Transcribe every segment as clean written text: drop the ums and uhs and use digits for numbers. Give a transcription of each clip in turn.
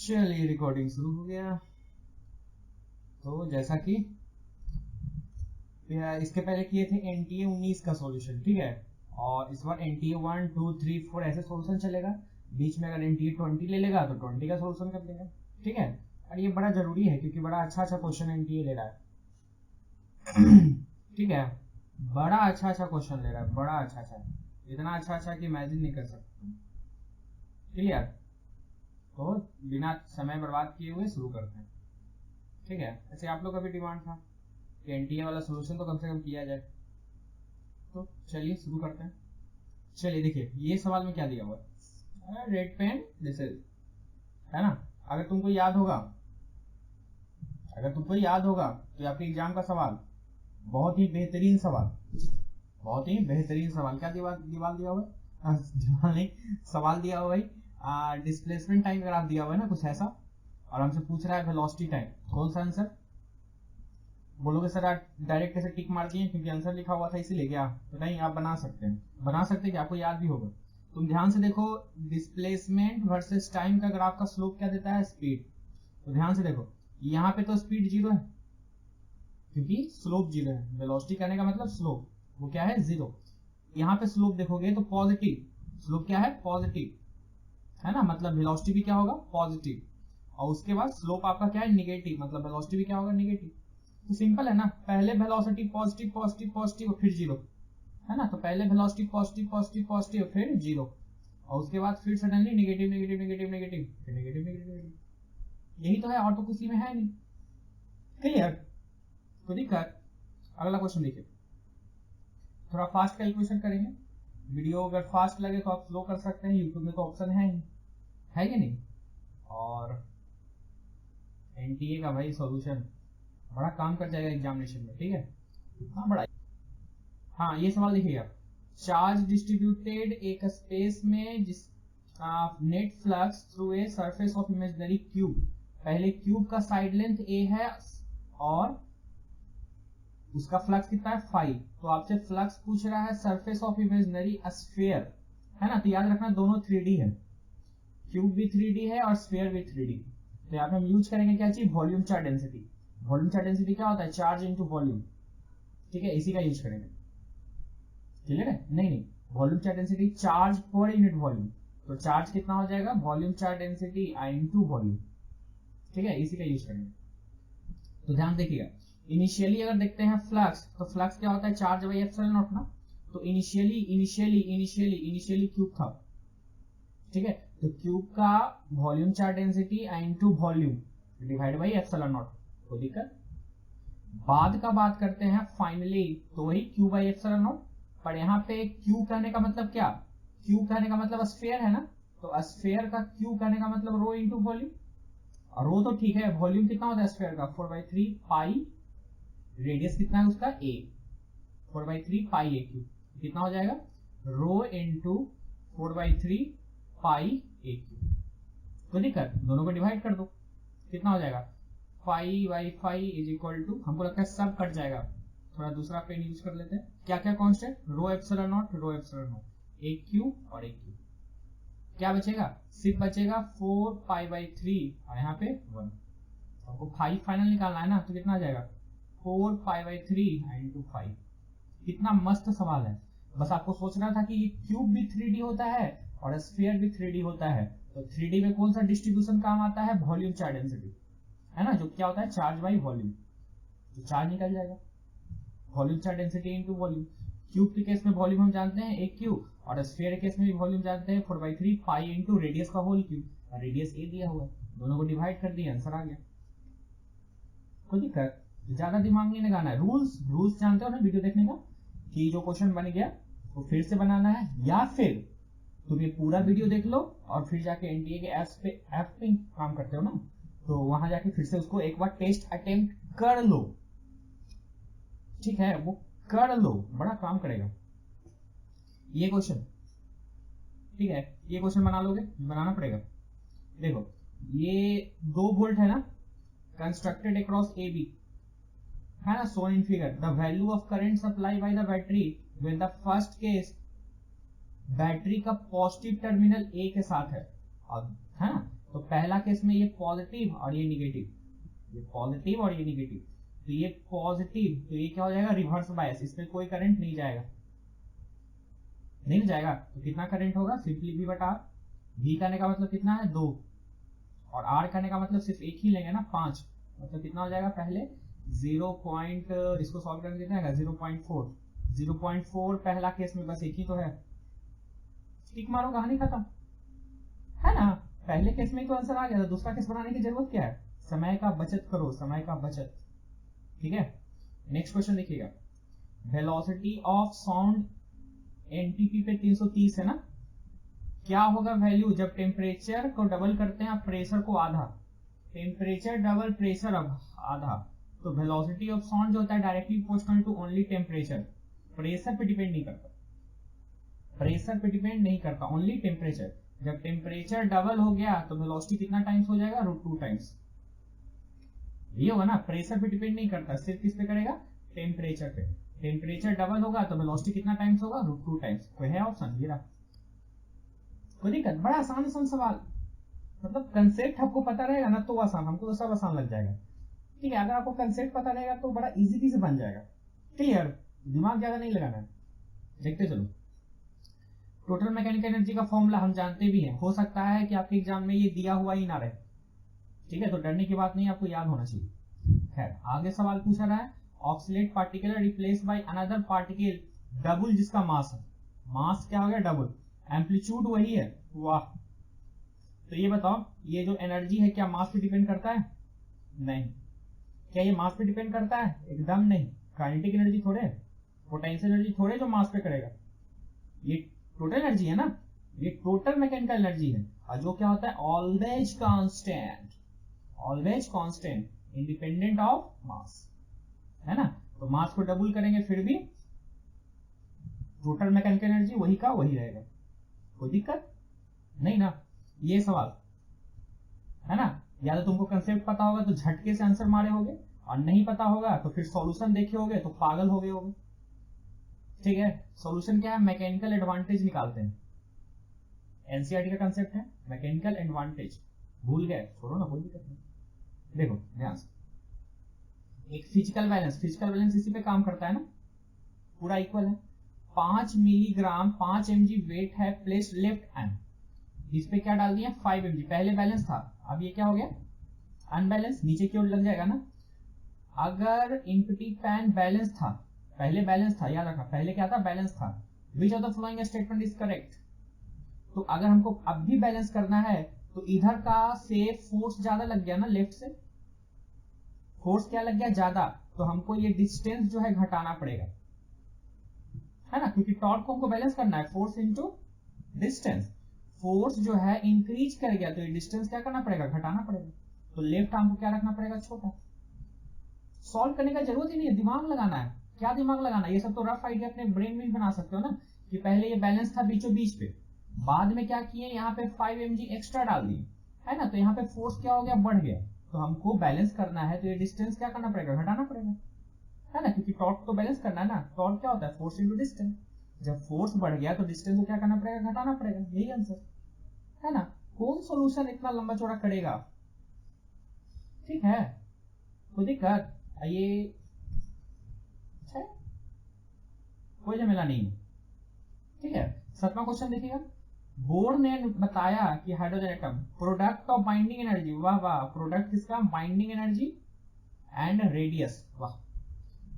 चलिए रिकॉर्डिंग शुरू हो गया। तो जैसा कि इसके पहले किए थे एनटीए 19 का सॉल्यूशन, ठीक है, और इस बार एनटीए 1 2 3 4 ऐसे सॉल्यूशन चलेगा। बीच में अगर एनटीए 20 ले लेगा तो 20 का सॉल्यूशन कर देंगे, ठीक है। और ये बड़ा जरूरी है क्योंकि बड़ा अच्छा क्वेश्चन एनटीए ले रहा है ठीक है, बड़ा अच्छा क्वेश्चन ले रहा है, बड़ा अच्छा, इतना अच्छा कि इमेजिन नहीं कर सकते। क्लियर? तो बिना समय बर्बाद किए हुए शुरू करते हैं, ठीक है। ऐसे आप लोग का भी डिमांड था कि एनटीए वाला सोल्यूशन तो कम से कम किया जाए, तो चलिए शुरू करते हैं। चलिए देखिए, ये सवाल में क्या दिया हुआ है, रेड पेन दिस इज, है ना। अगर तुमको याद होगा तो आपके एग्जाम का सवाल बहुत ही बेहतरीन सवाल, क्या दीवार दिया हुआ है दीवार नहीं, सवाल दिया हुआ है, डिस्प्लेसमेंट टाइम ग्राफ दिया हुआ है ना कुछ ऐसा, और हमसे पूछ रहा है वेलोसिटी टाइम। कौन सा आंसर बोलोगे? सर डायरेक्ट ऐसे टिक मार दिए क्योंकि आंसर लिखा हुआ था इसीलिए क्या? तो नहीं, आप बना सकते कि आपको याद भी होगा। तुम ध्यान से देखो, डिस्प्लेसमेंट वर्सेस टाइम का ग्राफ का स्लोप क्या देता है? स्पीड। तो ध्यान से देखो, यहाँ पे तो स्पीड 0 है क्योंकि स्लोप 0 है। वेलोसिटी करने का मतलब स्लोप, वो क्या है? 0। यहाँ पे स्लोप देखोगे तो पॉजिटिव, स्लोप क्या है? पॉजिटिव, है ना, मतलब वेलोसिटी भी क्या होगा? पॉजिटिव। और उसके बाद स्लोप आपका क्या है? नेगेटिव, मतलब वेलोसिटी भी क्या होगा? नेगेटिव। तो सिंपल है ना, पहले वेलोसिटी पॉजिटिव पॉजिटिव पॉजिटिव फिर 0, है ना। तो पहले वेलोसिटी पॉजिटिव पॉजिटिव पॉजिटिव फिर 0, और उसके बाद फिर suddenly negative negative negative negative फिर नेगेटिव नेगेटिव। यही तो है, ऑटो किसी में है नहीं। क्लियर? तो दिक्कत। अगला क्वेश्चन देखिए, थोड़ा फास्ट कैलकुलेशन करेंगे। वीडियो अगर फास्ट लगे तो आप स्लो कर सकते हैं, यूट्यूब में तो ऑप्शन है ही, है कि नहीं। और एनटीए का भाई सॉल्यूशन बड़ा काम कर जाएगा एग्जामिनेशन में, ठीक है। हाँ बड़ा, हाँ ये सवाल देखिएगा, चार्ज डिस्ट्रीब्यूटेड एक स्पेस में जिस net flux through a surface of imaginary cube. पहले क्यूब का साइड लेंथ ए है और उसका फ्लक्स कितना है? 5। तो आपसे फ्लक्स पूछ रहा है सरफेस ऑफ इमेजिनरी स्फीयर, है ना। तो याद रखना दोनों 3D है, क्यूब भी 3D है और स्फीयर भी 3D। तो यहाँ पे हम यूज करेंगे क्या चीज? Volume charge density. Volume charge density क्या होता है? चार्ज इनटू वॉल्यूम, ठीक है, इसी का यूज करेंगे। क्लियर है? नहीं, volume charge density charge per unit volume, तो चार्ज कितना हो जाएगा? Volume charge density into volume, ठीक है, इसी का यूज करेंगे। तो ध्यान देखिएगा, इनिशियली अगर देखते हैं फ्लक्स, तो फ्लक्स क्या होता है? चार्ज बाई एप्सिलॉन नॉट ना। तो इनिशियली क्यूब था, ठीक है। तो क्यूब का volume charge density into volume divide by epsilon not. कोई दिक्कत? बाद का बात करते हैं फाइनली, तो वही क्यू बाई एप्सिलॉन नॉट। पर यहाँ पे क्यू कहने का मतलब क्या? क्यू कहने का मतलब स्फीयर है ना, तो स्फीयर का क्यू कहने का मतलब रो इनटू वॉल्यूम। और रो तो ठीक है, वॉल्यूम कितना होता है स्फीयर का? 4/3 पाई, रेडियस कितना है उसका? a, 4/3 पाई a क्यूब, कितना हो जाएगा? रो इनटू 4/3 पाई a क्यूब। कोई दिक्कत? दोनों को डिवाइड कर दो, कितना हो जाएगा? 5/5 इज इक्वल टू, हमको लगता है सब कट जाएगा, थोड़ा दूसरा पेन यूज कर लेते हैं। क्या क्या constant? Rho epsilon naught, a cube और a क्यूब। क्या बचेगा? सिर्फ बचेगा 4π/3 और यहाँ पे 1। हमको 5 फाइनल निकालना है ना, तो कितना आ जाएगा? 4π/3 इंटू 5। कितना मस्त सवाल है। बस आपको सोचना था कि ये क्यूब भी 3D होता है और स्फीयर भी 3D होता है। तो 3D में कौन सा डिस्ट्रीब्यूशन काम आता है? वॉल्यूम चार्ज डेंसिटी, है ना, जो क्या होता है? Charge by volume. तो चार्ज निकल जाएगा, volume charge density into volume. Cube के केस में वॉल्यूम हम जानते हैं एक क्यूब, और स्फीयर के केस में भी वॉल्यूम जानते हैं 4/3 पाई इंटू रेडियस का होल क्यूब, और रेडियस ए दिया हुआ है, दोनों को डिवाइड कर दिया, आंसर आ गया। कोई दिक्कत? ज्यादा दिमाग नहीं लगाना है। रूल्स जानते हो ना वीडियो देखने का, कि जो क्वेश्चन बन गया वो फिर से बनाना है, या फिर तुम ये पूरा वीडियो देख लो और फिर जाके एनटीए के ऐप पे काम करते हो ना, तो वहां जाके फिर से उसको एक बार टेस्ट अटेम्प्ट कर लो, ठीक है, वो कर लो, बड़ा काम करेगा ये क्वेश्चन, ठीक है। ये क्वेश्चन बना लोगे? बनाना पड़ेगा। देखो ये 2 वोल्ट है ना, कंस्ट्रक्टेड अक्रॉस ए बी, है ना, shown in figure. The value of current supply by the battery with the first case, battery का पॉजिटिव टर्मिनल ए के साथ है, और है ना, तो तो पहला केस में ये पॉजिटिव और ये निगेटिव, ये पॉजिटिव और ये निगेटिव, तो ये पॉजिटिव, तो ये क्या हो जाएगा, रिवर्स बायस, इसमें कोई करंट नहीं जाएगा, नहीं जाएगा। तो कितना करंट होगा, सिंपली V बटा R। V करने का मतलब कितना है 2, और R करने का मतलब सिर्फ एक ही लेंगे ना 5, मतलब कितना हो जाएगा, पहले 0 पॉइंट, इसको सॉल्व करने कितना है 0.4, 0.4 पहला केस में बस एक ही तो है, टिक मारो कहानी खत्म, है ना। पहले केस में तो आंसर आ गया था, दूसरा केस बनाने की जरूरत क्या है, समय का बचत करो, समय का बचत। ठीक है, नेक्स्ट क्वेश्चन देखिएगा, वेलोसिटी ऑफ साउंड एनटीपी पे 330 है ना, क्या होगा वैल्यू जब टेम्परेचर को डबल करते हैं, प्रेशर को आधा, टेम्परेचर डबल प्रेशर अब आधा, तो वेलोसिटी ऑफ साउंड जो होता है directly proportional to only temperature, pressure पे डिपेंड नहीं करता, प्रेशर पे डिपेंड नहीं करता, ओनली टेम्परेचर। जब टेम्परेचर डबल हो गया तो वेलोसिटी कितना टाइम्स हो जाएगा, √2 टाइम्स, ये होगा ना, प्रेशर पे डिपेंड नहीं करता, सिर्फ किस पे करेगा, टेम्परेचर पे। टेम्परेचर डबल होगा तो वेलोसिटी कितना टाइम्स होगा, √2 टाइम्स। कोई है ऑप्शन, ये रहा, कोई दिक्कत, बड़ा आसान सवाल, मतलब कंसेप्ट आपको पता रहेगा ना तो आसान, हमको तो सब आसान लग जाएगा। ठीक है, अगर आपको कंसेप्ट पता रहेगा तो बड़ा इजीली से बन जाएगा, क्लियर, दिमाग ज्यादा नहीं लगाना है। देखते चलो, टोटल मैकेनिकल एनर्जी का फॉर्मूला हम जानते भी हैं, हो सकता है कि आपके एग्जाम में ये दिया हुआ ही ना रहे, ठीक है, तो डरने की बात नहीं, आपको याद होना चाहिए। खैर, आगे सवाल पूछा रहा है, oxalate particle replace by another particle double जिसका मास है, मास क्या हो गया डबल, एम्पलीट्यूड वही है, वाह। तो ये बताओ, ये जो एनर्जी है क्या मास पे डिपेंड करता है, नहीं। क्या ये मास पे डिपेंड करता है, एकदम नहीं। काइनेटिक एनर्जी थोड़े, पोटेंशियल एनर्जी थोड़े जो मास पे करेगा, ये टोटल एनर्जी है ना, ये टोटल मैकेनिकल एनर्जी है, और जो क्या होता है always constant, always constant, independent of mass, है ना। तो मास को डबल करेंगे फिर भी टोटल मैकेनिकल एनर्जी वही का वही रहेगा, कोई दिक्कत नहीं ना। ये सवाल है ना, या तो तुमको कंसेप्ट पता होगा तो झटके से आंसर मारे होगे, और नहीं पता होगा तो फिर सॉल्यूशन देखे होगे तो पागल हो गए होगे। ठीक है, सॉल्यूशन क्या है, मैकेनिकल एडवांटेज निकालते हैं, एनसीईआरटी का कंसेप्ट है मैकेनिकल एडवांटेज, भूल गए छोड़ो ना, कोई दिक्कत नहीं। देखो ध्यान से, एक फिजिकल बैलेंस, फिजिकल बैलेंस इसी पे काम करता है ना, पूरा इक्वल है, 5 मिलीग्राम 5 mg वेट है प्लेस लेफ्ट हैंड, इस पे क्या डाल दिया 5 mg, पहले बैलेंस था, अब ये क्या हो गया अनबैलेंस, नीचे की ओर लग जाएगा ना। अगर इम्पटी पैन बैलेंस था, पहले बैलेंस था, याद रखना पहले क्या था, बैलेंस था, which of the following statement is correct. तो अगर हमको अब भी बैलेंस करना है तो इधर का से फोर्स ज्यादा लग गया ना, लेफ्ट से फोर्स क्या लग गया ज्यादा, तो हमको ये डिस्टेंस जो है घटाना पड़ेगा, है ना, क्योंकि टॉर्क को हमको बैलेंस करना है, फोर्स इनटू डिस्टेंस, फोर्स जो है इंक्रीज कर गया तो ये डिस्टेंस क्या करना पड़ेगा, घटाना पड़ेगा, तो लेफ्ट आर्म को क्या रखना पड़ेगा, छोटा। सॉल्व करने का जरूरत ही नहीं है, दिमाग लगाना है, क्या दिमाग लगाना, ये सब तो रफ आइडिया अपने ब्रेन में बना सकते हो ना, कि पहले ये बैलेंस था बीचों बीच पे, बाद में क्या किए, यहाँ पे 5 mg एक्स्ट्रा डाल दिए, है ना, तो यहाँ पे फोर्स क्या हो गया, बढ़ गया, तो हमको बैलेंस करना है तो ये डिस्टेंस क्या करना पड़ेगा, घटाना पड़ेगा, है ना, क्योंकि टॉर्क तो बैलेंस करना है ना, टॉर्क क्या होता है, फोर्स इंटू डिस्टेंस, जब फोर्स बढ़ गया तो डिस्टेंस को क्या करना पड़ेगा, घटाना पड़ेगा, यही आंसर है ना। कौन सोल्यूशन इतना लंबा चौड़ा करेगा, ठीक है, कोई दिक्कत, ये कोई झमेला नहीं, ठीक है। 7वां क्वेश्चन देखिएगा, बोर ने बताया कि hydrogen atom product of binding energy, वाह वाह, प्रोडक्ट किसका, बाइंडिंग एनर्जी एंड रेडियस, वाह,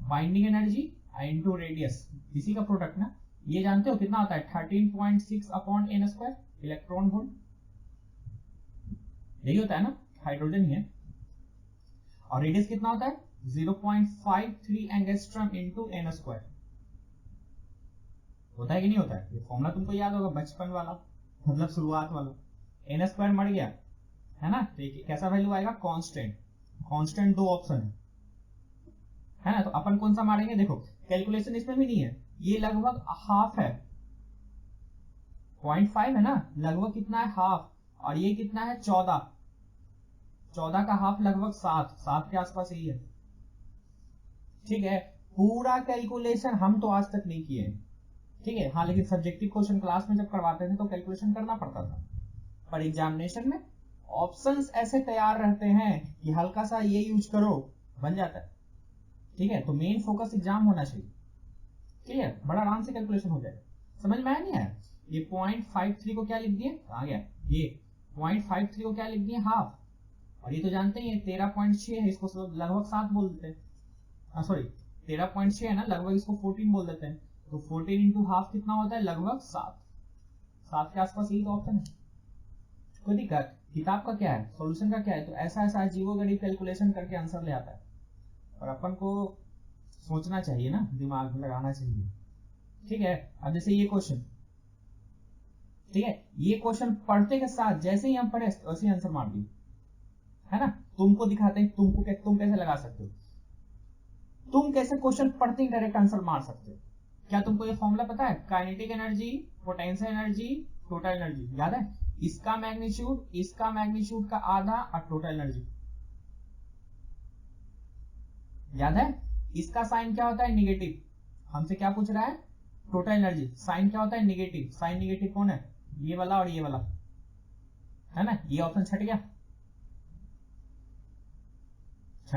बाइंडिंग एनर्जी इनटू रेडियस, इसी का प्रोडक्ट ना, ये जानते हो कितना होता है 13.6 upon n square electron volt, यही होता है ना, हाइड्रोजन ही है, और रेडियस कितना होता है 0.53 एंगस्ट्रॉम इनटू n स्क्वायर, होता है कि नहीं होता है, ये फॉर्मूला तुमको याद होगा बचपन वाला, मतलब शुरुआत वाला, n स्क्वायर मर गया है ना, तो कैसा वैल्यू आएगा, कांस्टेंट, कांस्टेंट 2 ऑप्शन है ना, तो अपन कौन सा मारेंगे, देखो कैलकुलेशन इसमें भी नहीं है, ये लगभग हाफ है, 0.5 है ना, लगभग कितना है हाफ, और ये कितना है 14, 14 का हाफ लगभग 7 के आसपास यही है, ठीक है। पूरा कैलकुलेशन हम तो आज तक नहीं किए हैं, ठीक है, हाँ, लेकिन सब्जेक्टिव क्वेश्चन क्लास में जब करवाते थे तो कैलकुलेशन करना पड़ता था, पर एग्जामिनेशन में ऑप्शंस ऐसे तैयार रहते हैं कि हल्का सा ये यूज करो बन जाता है। ठीक है, तो मेन फोकस एग्जाम होना चाहिए। क्लियर, बड़ा आराम से कैलकुलेशन हो जाएगा। समझ में आया नहीं आया? ये 0.53 को क्या लिख दिए, आ गया ये 0.53 को क्या लिख दिए, हाफ। और ये तो जानते ही है 13.6 है, इसको लगभग 7 बोल देते हैं। सॉरी 13.6 है ना, लगभग इसको 14 बोल देते हैं। तो 14 इंटू हाफ कितना होता है, लगभग 7 के आसपास। यही तो ऑप्शन है। कोई दिक्कत, किताब का क्या है, सॉल्यूशन का क्या है, तो ऐसा ऐसा अजीबोगरीब कैलकुलेशन करके आंसर ले आता है। और अपन को सोचना चाहिए ना, दिमाग लगाना चाहिए। ठीक है, अब जैसे ये क्वेश्चन, ठीक है, ये क्वेश्चन पढ़ते के साथ जैसे ही हम पढ़े वैसे ही आंसर मार दिए, है ना। तुमको दिखाते हैं तुम कैसे लगा सकते हो, तुम कैसे क्वेश्चन पढ़ते ही डायरेक्ट आंसर मार सकते हो। क्या तुमको ये फॉर्मूला पता है, kinetic energy, potential energy, total energy, याद है? इसका मैग्नीट्यूड का आधा और टोटल एनर्जी, याद है? इसका साइन क्या होता है, निगेटिव। हमसे क्या पूछ रहा है, टोटल एनर्जी। साइन क्या होता है, निगेटिव। साइन निगेटिव कौन है, ये वाला और ये वाला, है ना। ये ऑप्शन छट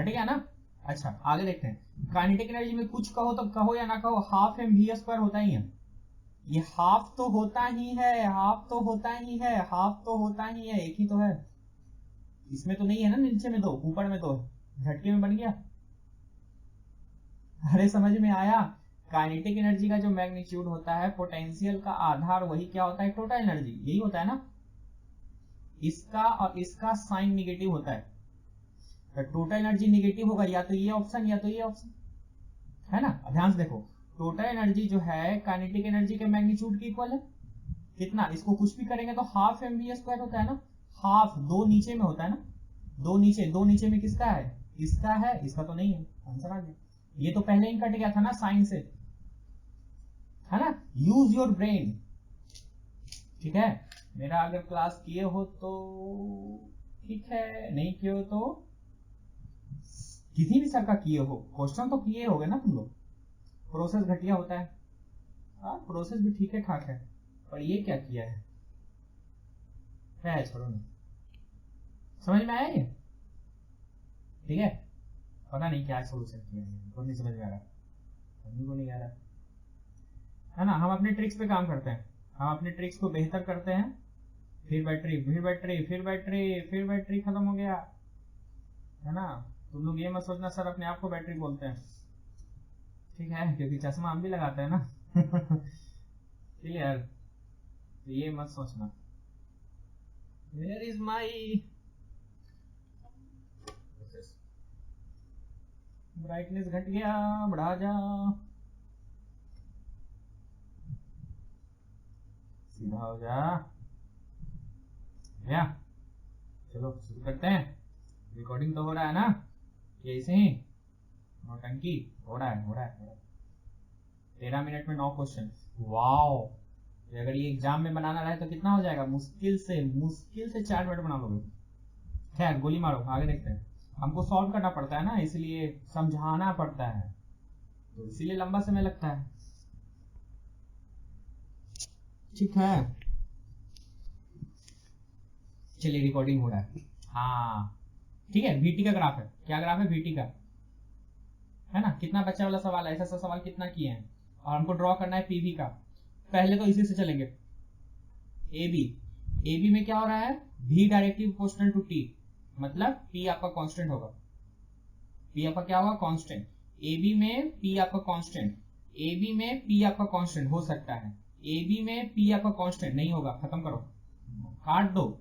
गया ना। अच्छा आगे देखते हैं। काइनेटिक एनर्जी में कुछ कहो तो कहो या ना कहो, हाफ mv² होता ही है। ये हाफ तो होता ही है, एक ही तो है। इसमें तो नहीं है ना, नीचे में दो, ऊपर में दो, झटके में बन गया। अरे समझ में आया? काइनेटिक एनर्जी का जो मैग्नीट्यूड होता है पोटेंशियल का आधार, वही क्या होता है, टोटल एनर्जी। यही होता है ना। इसका और इसका साइन निगेटिव होता है, तो टोटल एनर्जी निगेटिव होगा, या तो ये ऑप्शन या तो ये ऑप्शन, है ना। ध्यान से देखो, टोटल एनर्जी जो है काइनेटिक एनर्जी के मैग्नीट्यूड की इक्वल है। कितना, इसको कुछ भी करेंगे तो हाफ mv² होता है ना। हाफ दो नीचे में होता है ना, दो नीचे में किसका है, इसका है, इसका तो नहीं है। आंसर आ गया। ये तो पहले ही कट गया था ना साइन से, है ना। Use your brain. ठीक है, मेरा अगर क्लास किए हो तो ठीक है, नहीं किए हो तो किसी भी सर का किए हो, क्वेश्चन तो किए होगे ना तुम लोग। प्रोसेस घटिया होता है, प्रोसेस भी ठीक है ठाक है, पर ये क्या किया है छोड़ो नहीं। समझ में आया ये? ठीक है, पता नहीं क्या सोल्यूशन किया है, तो नहीं समझ में आ रहा, हमको को नहीं आ रहा, है ना। हम अपने ट्रिक्स पे काम करते हैं, हम अपने ट्रिक्स को बेहतर करते हैं। फिर बैटरी खत्म हो गया, है ना। तुम लोग ये मत सोचना सर अपने आप को बैटरी बोलते हैं, ठीक है, क्योंकि चश्मा हम भी लगाते हैं ना। क्लियर, तो ये मत सोचना। Where is my ब्राइटनेस, घट गया, बढ़ा जा, सीधा हो जा, या चलो शुरू करते हैं। रिकॉर्डिंग तो हो रहा है ना, ये ऐसे ही नौटंकी हो रहा है। 13 मिनट में 9 क्वेश्चन, वाओ। अगर ये एग्जाम में बनाना रहे तो कितना हो जाएगा, मुश्किल से 4 मिनट बना लोगे। खैर गोली मारो, आगे देखते हैं। हमको सॉल्व करना पड़ता है ना, इसलिए समझाना पड़ता है, तो इसीलिए लंबा समय लगता है। ठीक है, चलिए रिकॉर्डिंग हो रहा है। हाँ ठीक है, VT का ग्राफ है, क्या ग्राफ है, VT का, है ना। कितना बच्चा वाला सवाल है, ऐसा सवाल कितना किए हैं, और हमको ड्रॉ करना है PV का। पहले तो इसी से चलेंगे, AB में क्या हो रहा है, V directly proportional to T, मतलब P आपका कांस्टेंट होगा, P आपका क्या होगा, कांस्टेंट। AB में P आपका कांस्टेंट, AB में P आपका कांस्टेंट हो सकता है, AB में P आपका कांस्टेंट नहीं होगा, खत्म करो, काट दो।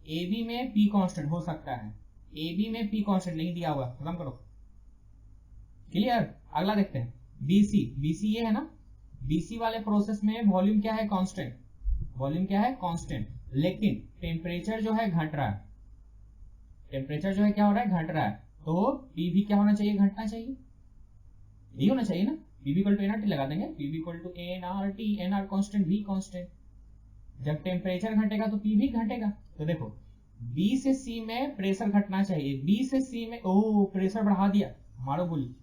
AB में P कांस्टेंट हो सकता है, AB में P कांस्टेंट नहीं दिया हुआ, खत्म करो। क्लियर, अगला देखते हैं। BC ये है ना, BC वाले प्रोसेस में वॉल्यूम क्या है, कांस्टेंट, वॉल्यूम क्या है, कांस्टेंट, लेकिन टेम्परेचर जो है घट रहा है, टेम्परेचर जो है क्या हो रहा है, घट रहा है, तो P भी क्या होना चाहिए, घटना चाहिए, यही होना चाहिए ना। P इक्वल टू nRT लगा देंगे, P equal to nRT, nR constant, V constant. जब टेम्परेचर घटेगा तो P भी घटेगा। तो देखो B से C में प्रेशर घटना चाहिए, B से C में प्रेशर बढ़ा दिया, मारो गोली।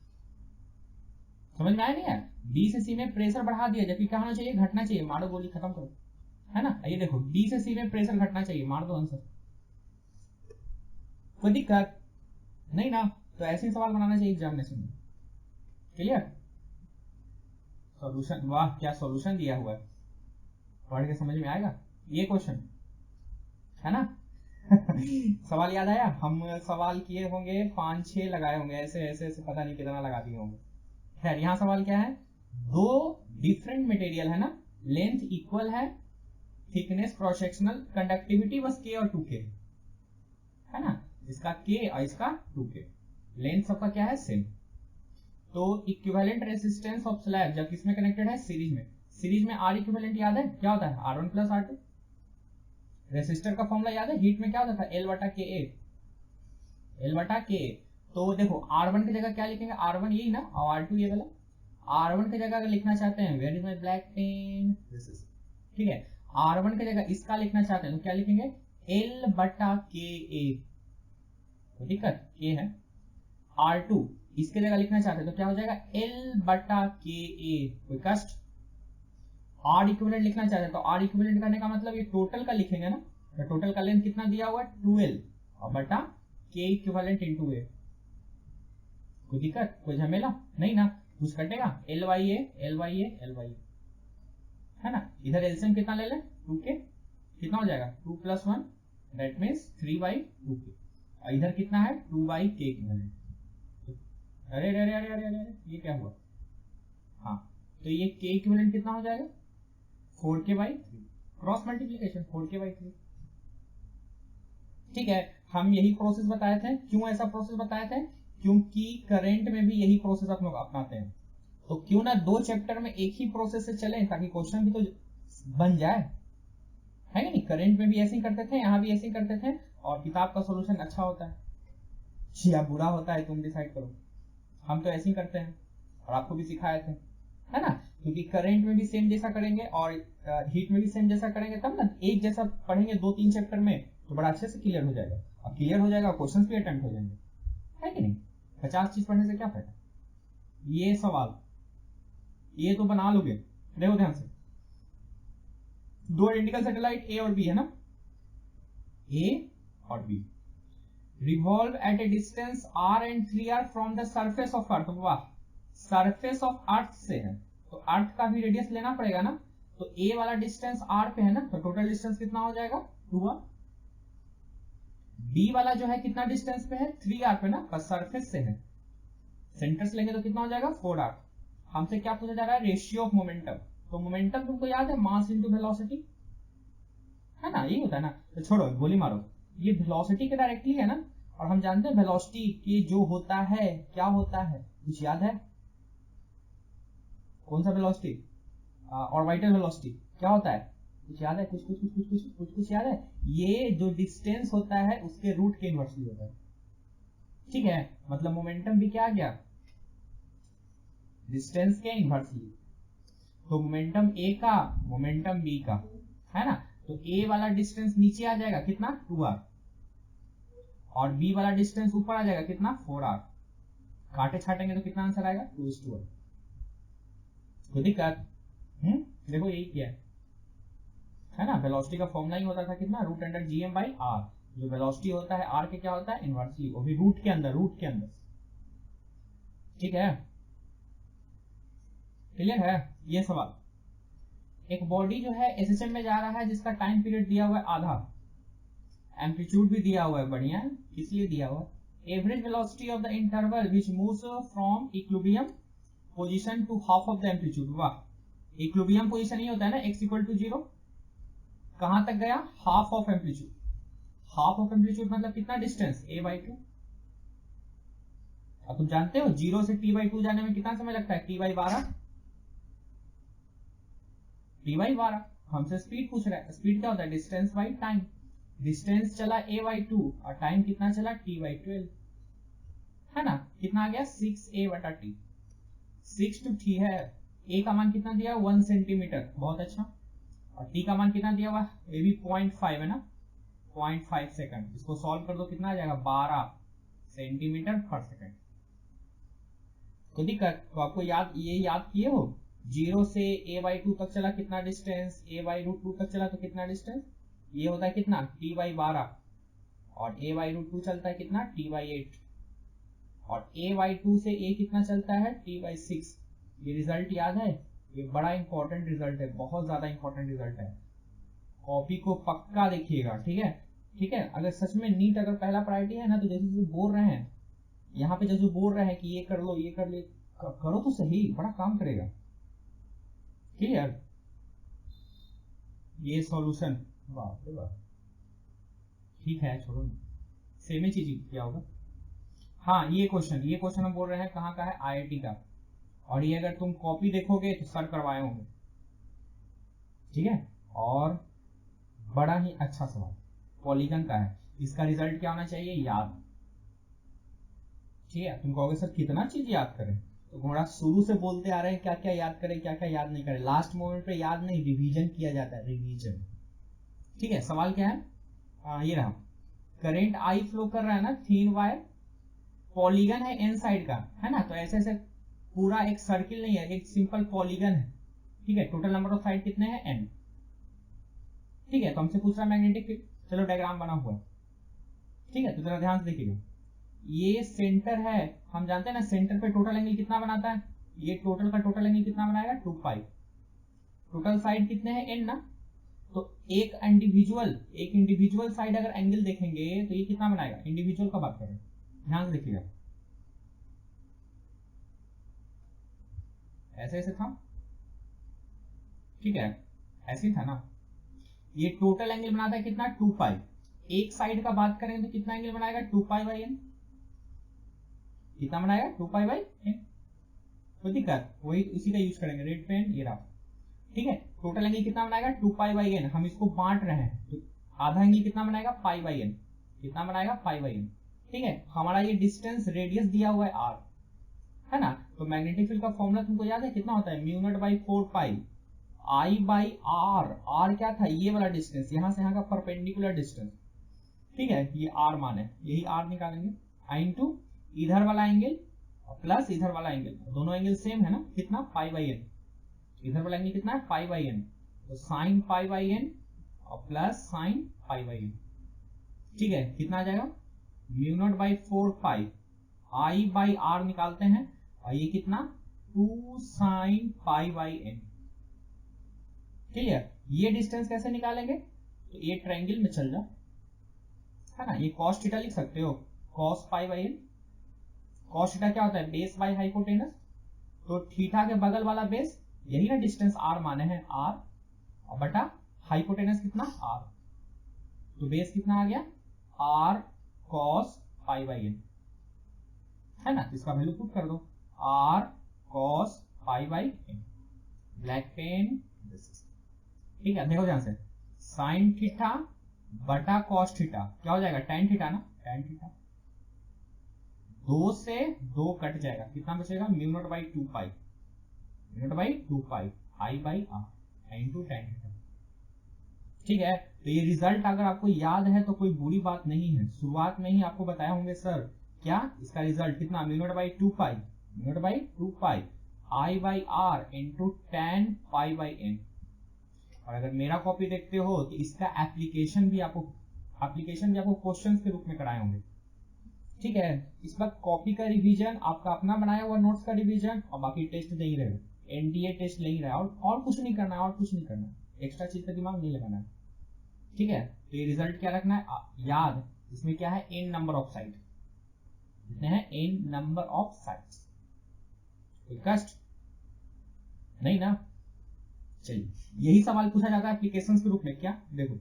समझ में आया नहीं यार, B से C में प्रेशर बढ़ा दिया, जबकि क्या होना चाहिए, घटना चाहिए, मारो गोली, खत्म करो, है ना। ये देखो B से C में प्रेशर घटना चाहिए, मार दो आंसर। कोई दिक्कत नहीं ना? तो ऐसे ही सवाल बनाना चाहिए एग्जामिनेशन में। क्लियर? सॉल्यूशन, वाह क्या सॉल्यूशन दिया हुआ है, पढ़ के समझ में आएगा ये क्वेश्चन, है ना? सवाल याद आया? हम सवाल किए होंगे 5-6 लगाए होंगे, ऐसे ऐसे ऐसे पता नहीं कितना लगा दिए होंगे। खैर यहाँ सवाल क्या है, दो डिफरेंट मटेरियल है ना, लेंथ इक्वल है, थिकनेस क्रॉस सेक्शनल, कंडक्टिविटी बस के और 2k है ना, इसका k और इसका 2k, लेंथ सबका क्या है सेम। तो इक्विवेलेंट रेजिस्टेंस ऑफ स्लैब जब किसमें कनेक्टेड है, सीरीज में। सीरीज में आर इक्विवेलेंट याद है क्या होता है, R1 प्लस R2। रेसिस्टर का फॉर्मूला याद है, हीट में क्या होता था, L बटा के ए, L बटा के ए। तो देखो R1 की जगह क्या लिखेंगे, R1 यही ना, और R2 ये वाला। R1 की जगह अगर लिखना चाहते हैं, where is my black pen, ठीक है, R1 की जगह इसका लिखना चाहते हैं तो क्या लिखेंगे, L बटा के ए, तो दिक्कत के है। R2 इसके जगह लिखना चाहते हैं तो क्या हो जाएगा, L बटा के ए, कोई कष्ट। R इक्विवेलेंट लिखना चाहते हैं तो R इक्विवेलेंट करने का मतलब ये टोटल का लिखेंगे ना, तो टोटल का लेंथ कितना दिया हुआ है 2L और बटा K इक्विवेलेंट इनटू A। कोई दिक्कत, कोई झमेला नहीं ना, कुछ कटेगा, LYA है ना। इधर एलसीएम कितना ले लें, 2K, कितना हो जाएगा 2 + 1 दैट मींस 3/2K, और इधर कितना है 2/K इक्विवेलेंट। अरे अरे अरे अरे अरे ये क्या हुआ, हाँ तो ये K इक्विवेलेंट कितना हो जाएगा 4K/3, क्रॉस मल्टीप्लीकेशन 4K/3। ठीक है, हम यही प्रोसेस बताए थे, क्यों ऐसा प्रोसेस बताए थे, क्योंकि करंट में भी यही प्रोसेस आप लोग अपनाते हैं, तो क्यों ना 2 चैप्टर में एक ही प्रोसेस से चलें ताकि क्वेश्चन भी तो बन जाए, है नहीं। करंट में भी ऐसे ही करते थे, यहाँ भी ऐसे ही करते थे, और किताब का सोल्यूशन अच्छा होता है या बुरा होता है तुम डिसाइड करो। हम तो ऐसे ही करते हैं और आपको भी सिखाए थे, है ना, क्योंकि करंट में भी सेम जैसा करेंगे और हीट में भी सेम जैसा करेंगे, तब ना एक जैसा पढ़ेंगे 2-3 चैप्टर में तो बड़ा अच्छे से क्लियर हो जाएगा, और क्लियर हो जाएगा क्वेश्चंस भी अटेम्प्ट हो जाएंगे, है कि नहीं। 50 चीज पढ़ने से क्या फायदा। ये सवाल ये तो बना लोगे, देखो ध्यान से, 2 आइडेंटिकल सैटेलाइट ए और बी है ना, ए और B revolve at a distance r and 3r from the surface of earth। वाह, सरफेस ऑफ अर्थ से है तो अर्थ का भी रेडियस लेना पड़ेगा ना, तो a वाला डिस्टेंस r पे है ना, तो टोटल डिस्टेंस कितना हो जाएगा 2r। b वाला जो है कितना डिस्टेंस पे है 3r पे ना, बस सरफेस से है, सेंटर से लेंगे तो कितना हो जाएगा 4r। हमसे क्या पूछा जा रहा है, रेशियो ऑफ मोमेंटम, तो मोमेंटम तुमको याद है मास इनटू वेलोसिटी, है ना, यही होता है ना। तो छोड़ो गोली मारो, ये वेलोसिटी के डायरेक्टली है ना, और हम जानते हैं वेलोसिटी की जो होता है क्या होता है, कुछ याद है, कौन सा वेलोसिटी, ऑर्बिटल वेलोसिटी क्या होता है, कुछ याद है, कुछ याद है, ये जो डिस्टेंस होता है उसके रूट के इनवर्सली होता है, ठीक है, मतलब मोमेंटम भी क्या आ गया, डिस्टेंस के इनवर्सली। तो मोमेंटम ए का मोमेंटम बी का, है ना, तो ए वाला डिस्टेंस नीचे आ जाएगा कितना 2r, और बी वाला डिस्टेंस ऊपर आ जाएगा कितना 4r, काटे छाटेंगे तो कितना आंसर आएगा 2:1। कोई दिक्कत, देखो यही किया है ना, वेलोसिटी का फॉर्मूला ही होता था कितना √gm/r, जो वेलोसिटी होता है r के क्या होता है इनवर्सली, वो भी रूट के अंदर, ठीक है, क्लियर है। ये सवाल, एक बॉडी जो है एसएसएम में जा रहा है जिसका टाइम पीरियड दिया हुआ है आधा, एम्पलीट्यूड भी दिया हुआ है, बढ़िया है, इसलिए दिया हुआ है। Average velocity of the interval which moves from equilibrium position to half of the amplitude. वाह, इक्विलिब्रियम पोजीशन ही होता है ना x = 0, कहां तक गया half of amplitude, half of amplitude मतलब कितना डिस्टेंस a/2। अब तुम जानते हो 0 से t/2 जाने में कितना समय लगता है t/12। हमसे स्पीड पूछ रहा है, स्पीड क्या होता है डिस्टेंस बाई टाइम, डिस्टेंस चला a/2 और टाइम कितना चला t/12, है ना, कितना आ गया 6a/t, 6 to t है, a का मान कितना दिया 1 सेंटीमीटर, बहुत अच्छा, और t का मान कितना दिया हुआ ये भी 0.5 है ना, 0.5 सेकंड, इसको सॉल्व कर दो कितना आ जाएगा 12 सेंटीमीटर पर सेकंड। कोई दिक्कत, तो आपको ये याद किए हो 0 से a/2 तक चला कितना डिस्टेंस, a/√2 तक चला तो कितना डिस्टेंस, ये होता है कितना t/12, और a बाई रूट टू चलता है कितना, t बाई 8, और a बाई 2 से a कितना चलता है, t बाई 6। ये रिजल्ट याद है, ये बड़ा इंपॉर्टेंट रिजल्ट है, बहुत ज्यादा इंपॉर्टेंट रिजल्ट है, कॉपी को पक्का देखिएगा, ठीक है। ठीक है, अगर सच में नीट अगर पहला प्रायोरिटी है ना, तो जैसे बोल रहे हैं यहाँ पे, जैसे बोल रहे हैं कि ये कर लो, ये कर ले, करो तो सही, बड़ा काम करेगा। क्लियर, ये सॉल्यूशन, बाप रे बाप, ठीक है छोड़ो, सेम ही चीज किया होगा। हाँ ये क्वेश्चन हम बोल रहे हैं कहाँ का है, आईआईटी का, और ये अगर तुम कॉपी देखोगे तो सर करवाए होंगे, ठीक है। और बड़ा ही अच्छा सवाल पॉलीगन का है, इसका रिजल्ट क्या होना चाहिए, याद, ठीक है। तुम कहोगे सर कितना चीज याद करें, तो घोड़ा शुरू से बोलते आ रहे हैं क्या क्या याद करें, क्या क्या याद नहीं करें, लास्ट मोमेंट पे याद नहीं, रिवीजन किया जाता है, रिवीजन, ठीक है। सवाल क्या है, ये रहा, करंट आई फ्लो कर रहा है ना, थीन वायर, पॉलीगन है एन साइड का, है ना, तो ऐसे ऐसे पूरा एक सर्किल नहीं है, एक सिंपल पॉलीगन है, ठीक है। टोटल नंबर ऑफ साइड कितने हैं, एन, ठीक है। तो हमसे पूछ रहा है मैग्नेटिक फील्ड, चलो डायग्राम बना हुआ है, ठीक है। तो जरा ध्यान से देखिएगा, ये सेंटर है, हम जानते हैं ना सेंटर पे टोटल एंगल कितना बनाता है, ये टोटल का टोटल एंगल कितना बनाएगा, 2 पाई, टोटल साइड कितने हैं, एन ना, तो एक इंडिविजुअल साइड अगर एंगल देखेंगे तो ये कितना बनाएगा, इंडिविजुअल का बात करें, ध्यान से देखिएगा, ऐसे ऐसे था, ठीक है, ऐसे ही था ना। ये टोटल एंगल बनाता है कितना, 2 पाई, एक साइड का बात करें तो कितना एंगल बनाएगा, 2 पाई बाई एन, कितना बनाएगा, 2 पाई बाई एन, कोई दिक्कत, वही उसी का यूज करेंगे, रेड पेन ये रहा, ठीक है। टोटल एंगल कितना बनाएगा, 2 पाई बाई एन, हम इसको बांट रहे हैं तो आधा एंगल कितना बनाएगा, पाई बाई एन, कितना बनाएगा, पाई बाई एन, ठीक है। हमारा ये डिस्टेंस रेडियस दिया हुआ है आर, है ना, तो मैग्नेटिक फील्ड का फॉर्मूला तुमको याद है कितना होता है, mu naught by 4 pi I by R, R क्या था, ये वाला डिस्टेंस, यहां से यहां का परपेंडिकुलर डिस्टेंस, ठीक है, ये आर मान है, यही आर निकालेंगे, आई इंटू इधर वाला एंगल प्लस इधर वाला एंगल, दोनों एंगल सेम है ना, कितना, पाई बाई एन, इधर वाला एंगल कितना है, पाई बाई एन, तो साइन पाई बाई एन और plus sine pi by N, ठीक है। कितना आ जाएगा, mu naught by 4 pi I by R निकालते हैं, और ये कितना, 2 sine pi by N, clear. ये डिस्टेंस कैसे निकालेंगे, तो ये ट्रायंगल में चल जाओ, है ना, ये कॉस थीटा लिख सकते हो, cos pi by N, cos theta क्या होता है, बेस बाई हाइपोटेनस, तो थीटा के बगल वाला बेस, यही ना डिस्टेंस आर माने हैं, आर और बटा हाइपोटेनस कितना, आर, तो बेस कितना आ गया, R cos pi by N, है ना, इसका वैल्यू पुट कर दो, R cos pi by N, black pen, ठीक है। देखो ध्यान से, साइन थीटा बटा कॉस थीटा क्या हो जाएगा, टैन थीटा ना, टैन थीटा, 2 से 2 कट जाएगा, कितना बचेगा, mu naught by 2 pi, mu naught by 2 pi I by R into tan theta, ठीक है। तो ये रिजल्ट अगर आपको याद है तो कोई बुरी बात नहीं है, शुरुआत में ही आपको बताया होंगे सर क्या, इसका रिजल्ट कितना, mu naught by 2 pi, mu naught by 2 pi I by R into tan pi by N, और अगर मेरा कॉपी देखते हो तो इसका एप्लीकेशन भी आपको क्वेश्चन के रूप में कराए होंगे, ठीक है। इस बार कॉपी का रिवीजन, आपका अपना बनाया हुआ नोट्स का रिवीजन, और बाकी टेस्ट नहीं रहे, एनडीए टेस्ट नहीं रहा, और कुछ नहीं करना है, और कुछ नहीं करना है, एक्स्ट्रा चीज का दिमाग नहीं लगाना है, ठीक है। तो ये रिजल्ट क्या रखना है याद, इसमें क्या है, एन नंबर ऑफ साइड, कितने हैं, एन नंबर ऑफ साइड्स, कोई कष्ट नहीं ना। चलिए, यही सवाल पूछा जाता है एप्लीकेशन के रूप में, क्या देखो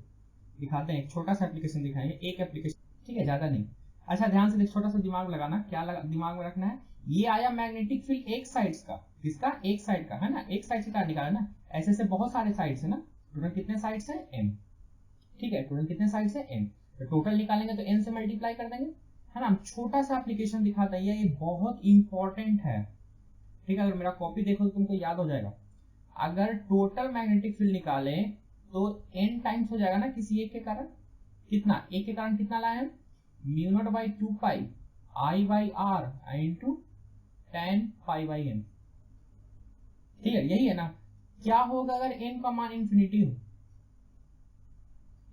दिखाते हैं, एक छोटा सा एप्लीकेशन दिखाएंगे, एक एप्लीकेशन, ठीक है, ज्यादा नहीं। अच्छा ध्यान से देख, छोटा सा दिमाग लगाना, क्या दिमाग में रखना है, ये आया मैग्नेटिक फील्ड एक साइड का, किसका, एक साइड का, है ना, एक साइड से क्या निकाला ना, ऐसे ऐसे बहुत सारे साइड्स है ना, टोटल कितने साइड्स है, एन, ठीक है, टोटल कितने साइड्स है, एन, तो टोटल निकालेंगे तो एन से मल्टीप्लाई कर देंगे, है ना। छोटा सा एप्लीकेशन दिखाता है, ये बहुत इंपॉर्टेंट है, ठीक है। अगर मेरा कॉपी देखो तो तुमको याद हो जाएगा, अगर टोटल मैग्नेटिक फील्ड निकालें तो एन टाइम्स हो जाएगा ना किसी एक के कारण, कितना, एक के कारण कितना लाए हम, mu naught by 2 pi I by R into tan pi by N, ठीक है, यही है ना। क्या होगा अगर एन का मान इंफिनिटी हो,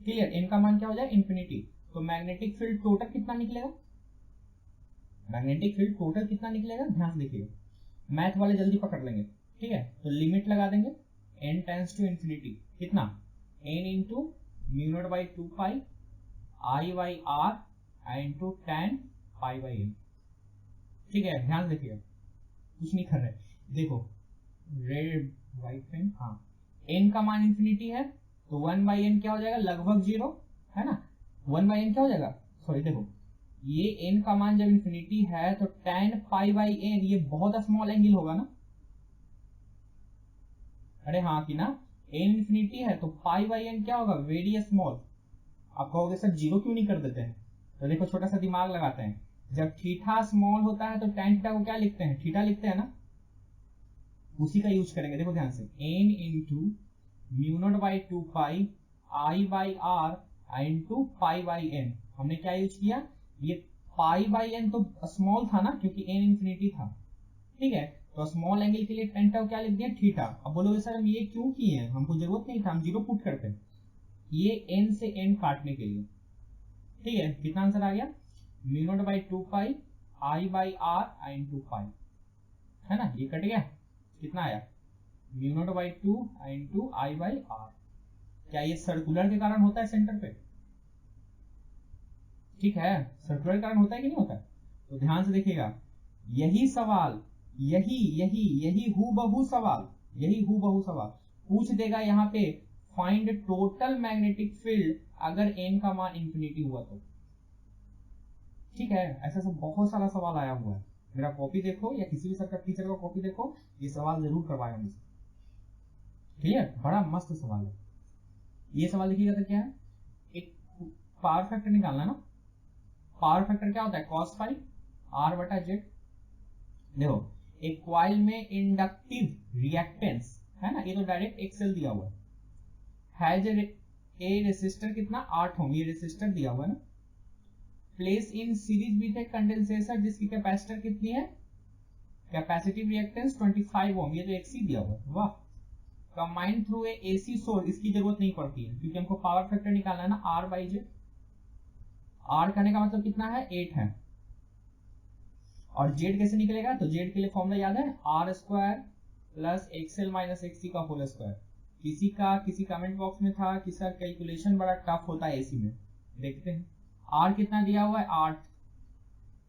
क्लियर, एन का मान क्या हो जाए, इंफिनिटी, तो मैग्नेटिक फील्ड टोटल कितना निकलेगा, मैग्नेटिक फील्ड टोटल कितना निकलेगा, ध्यान से देखिएगा, मैथ वाले जल्दी पकड़ लेंगे, ठीक है। तो लिमिट लगा देंगे n टेंड्स टू इंफिनिटी, कितना n into mu naught by 2 pi I by R into tan pi by n, ठीक है। ध्यान से देखिएगा, कुछ नहीं कर रहे, देखो रेड व्हाइट पेन, हाँ n का मान इंफिनिटी है तो 1 बाई n क्या हो जाएगा, लगभग 0 है ना, 1 बाई n क्या हो जाएगा, सॉरी देखो ये n का मान जब इंफिनिटी है तो tan पाई बाई n ये बहुत स्मॉल एंगल होगा ना, अरे हाँ कि ना, n इंफिनिटी है तो पाई बाई n क्या होगा, वेरी स्मॉल। आप कहोगे सर जीरो क्यों नहीं कर देते हैं, तो देखो छोटा सा दिमाग लगाते हैं, जब थीटा स्मॉल होता है तो tan थीटा को क्या लिखते हैं, थीटा लिखते हैं ना, उसी का यूज करेंगे। देखो ध्यान से n into mu naught by 2 pi I by R into pi by n, हमने क्या यूज किया, ये पाई बाई n तो स्मॉल था ना क्योंकि n इंफिनिटी था, ठीक है। तो स्मॉल एंगल के लिए tan को क्या लिख दिया, थीटा। अब बोलोगे सर हम ये क्यों किए हैं, हमको जरूरत नहीं था, हम जीरो पुट करते हैं, ये n से n काटने के लिए, ठीक है। कितना आंसर आ गया, mu naught by 2 pi I by R into pi, है ना, ये कट गया, कितना आया mu naught by 2 into I by R. क्या ये सर्कुलर के कारण होता है सेंटर पे, ठीक है, सर्कुलर के कारण होता है कि नहीं होता है, तो ध्यान से देखिएगा, यही सवाल यही हूबहू सवाल, यही हूबहू सवाल पूछ देगा यहाँ पे, फाइंड टोटल मैग्नेटिक फील्ड अगर n का मान इंफिनिटी हुआ तो, ठीक है। ऐसा सब बहुत सारा सवाल आया हुआ है, मेरा कॉपी देखो या किसी भी सरकार टीचर का कॉपी देखो, ये सवाल जरूर करवाए हमसे, क्लियर, बड़ा मस्त सवाल है। ये सवाल देखिएगा तो क्या है, एक पावर फैक्टर निकालना ना, पावर फैक्टर क्या होता है, cos फाई r बटा z। देखो एक कॉइल में इंडक्टिव रिएक्टेंस है ना, ये तो डायरेक्ट एक्सेल दिया हुआ है, ए रेसिस्टर कितना 8 ओम, ये रेसिस्टर दिया हुआ है ना, प्लेस इन सीरीज विथ ए कंडेंसेटर जिसकी कैपेसिटर कितनी है, कैपेसिटिव रिएक्टेंस 25 ओम, ये तो एक्सी दिया हुआ है, वाह। Combine through a AC source, इसकी जरूरत नहीं पड़ती है क्योंकि हमको पावर फैक्टर निकालना है ना, r बाई जे, r करने का मतलब कितना है 8 है, और z कैसे निकलेगा, तो z के लिए फॉर्मूला याद है, R square plus XL minus XE का होल स्क्वायर। किसी कमेंट बॉक्स में था कि सर कैलकुलेशन बड़ा टफ होता है एसी में, देखते हैं r कितना दिया हुआ है 8,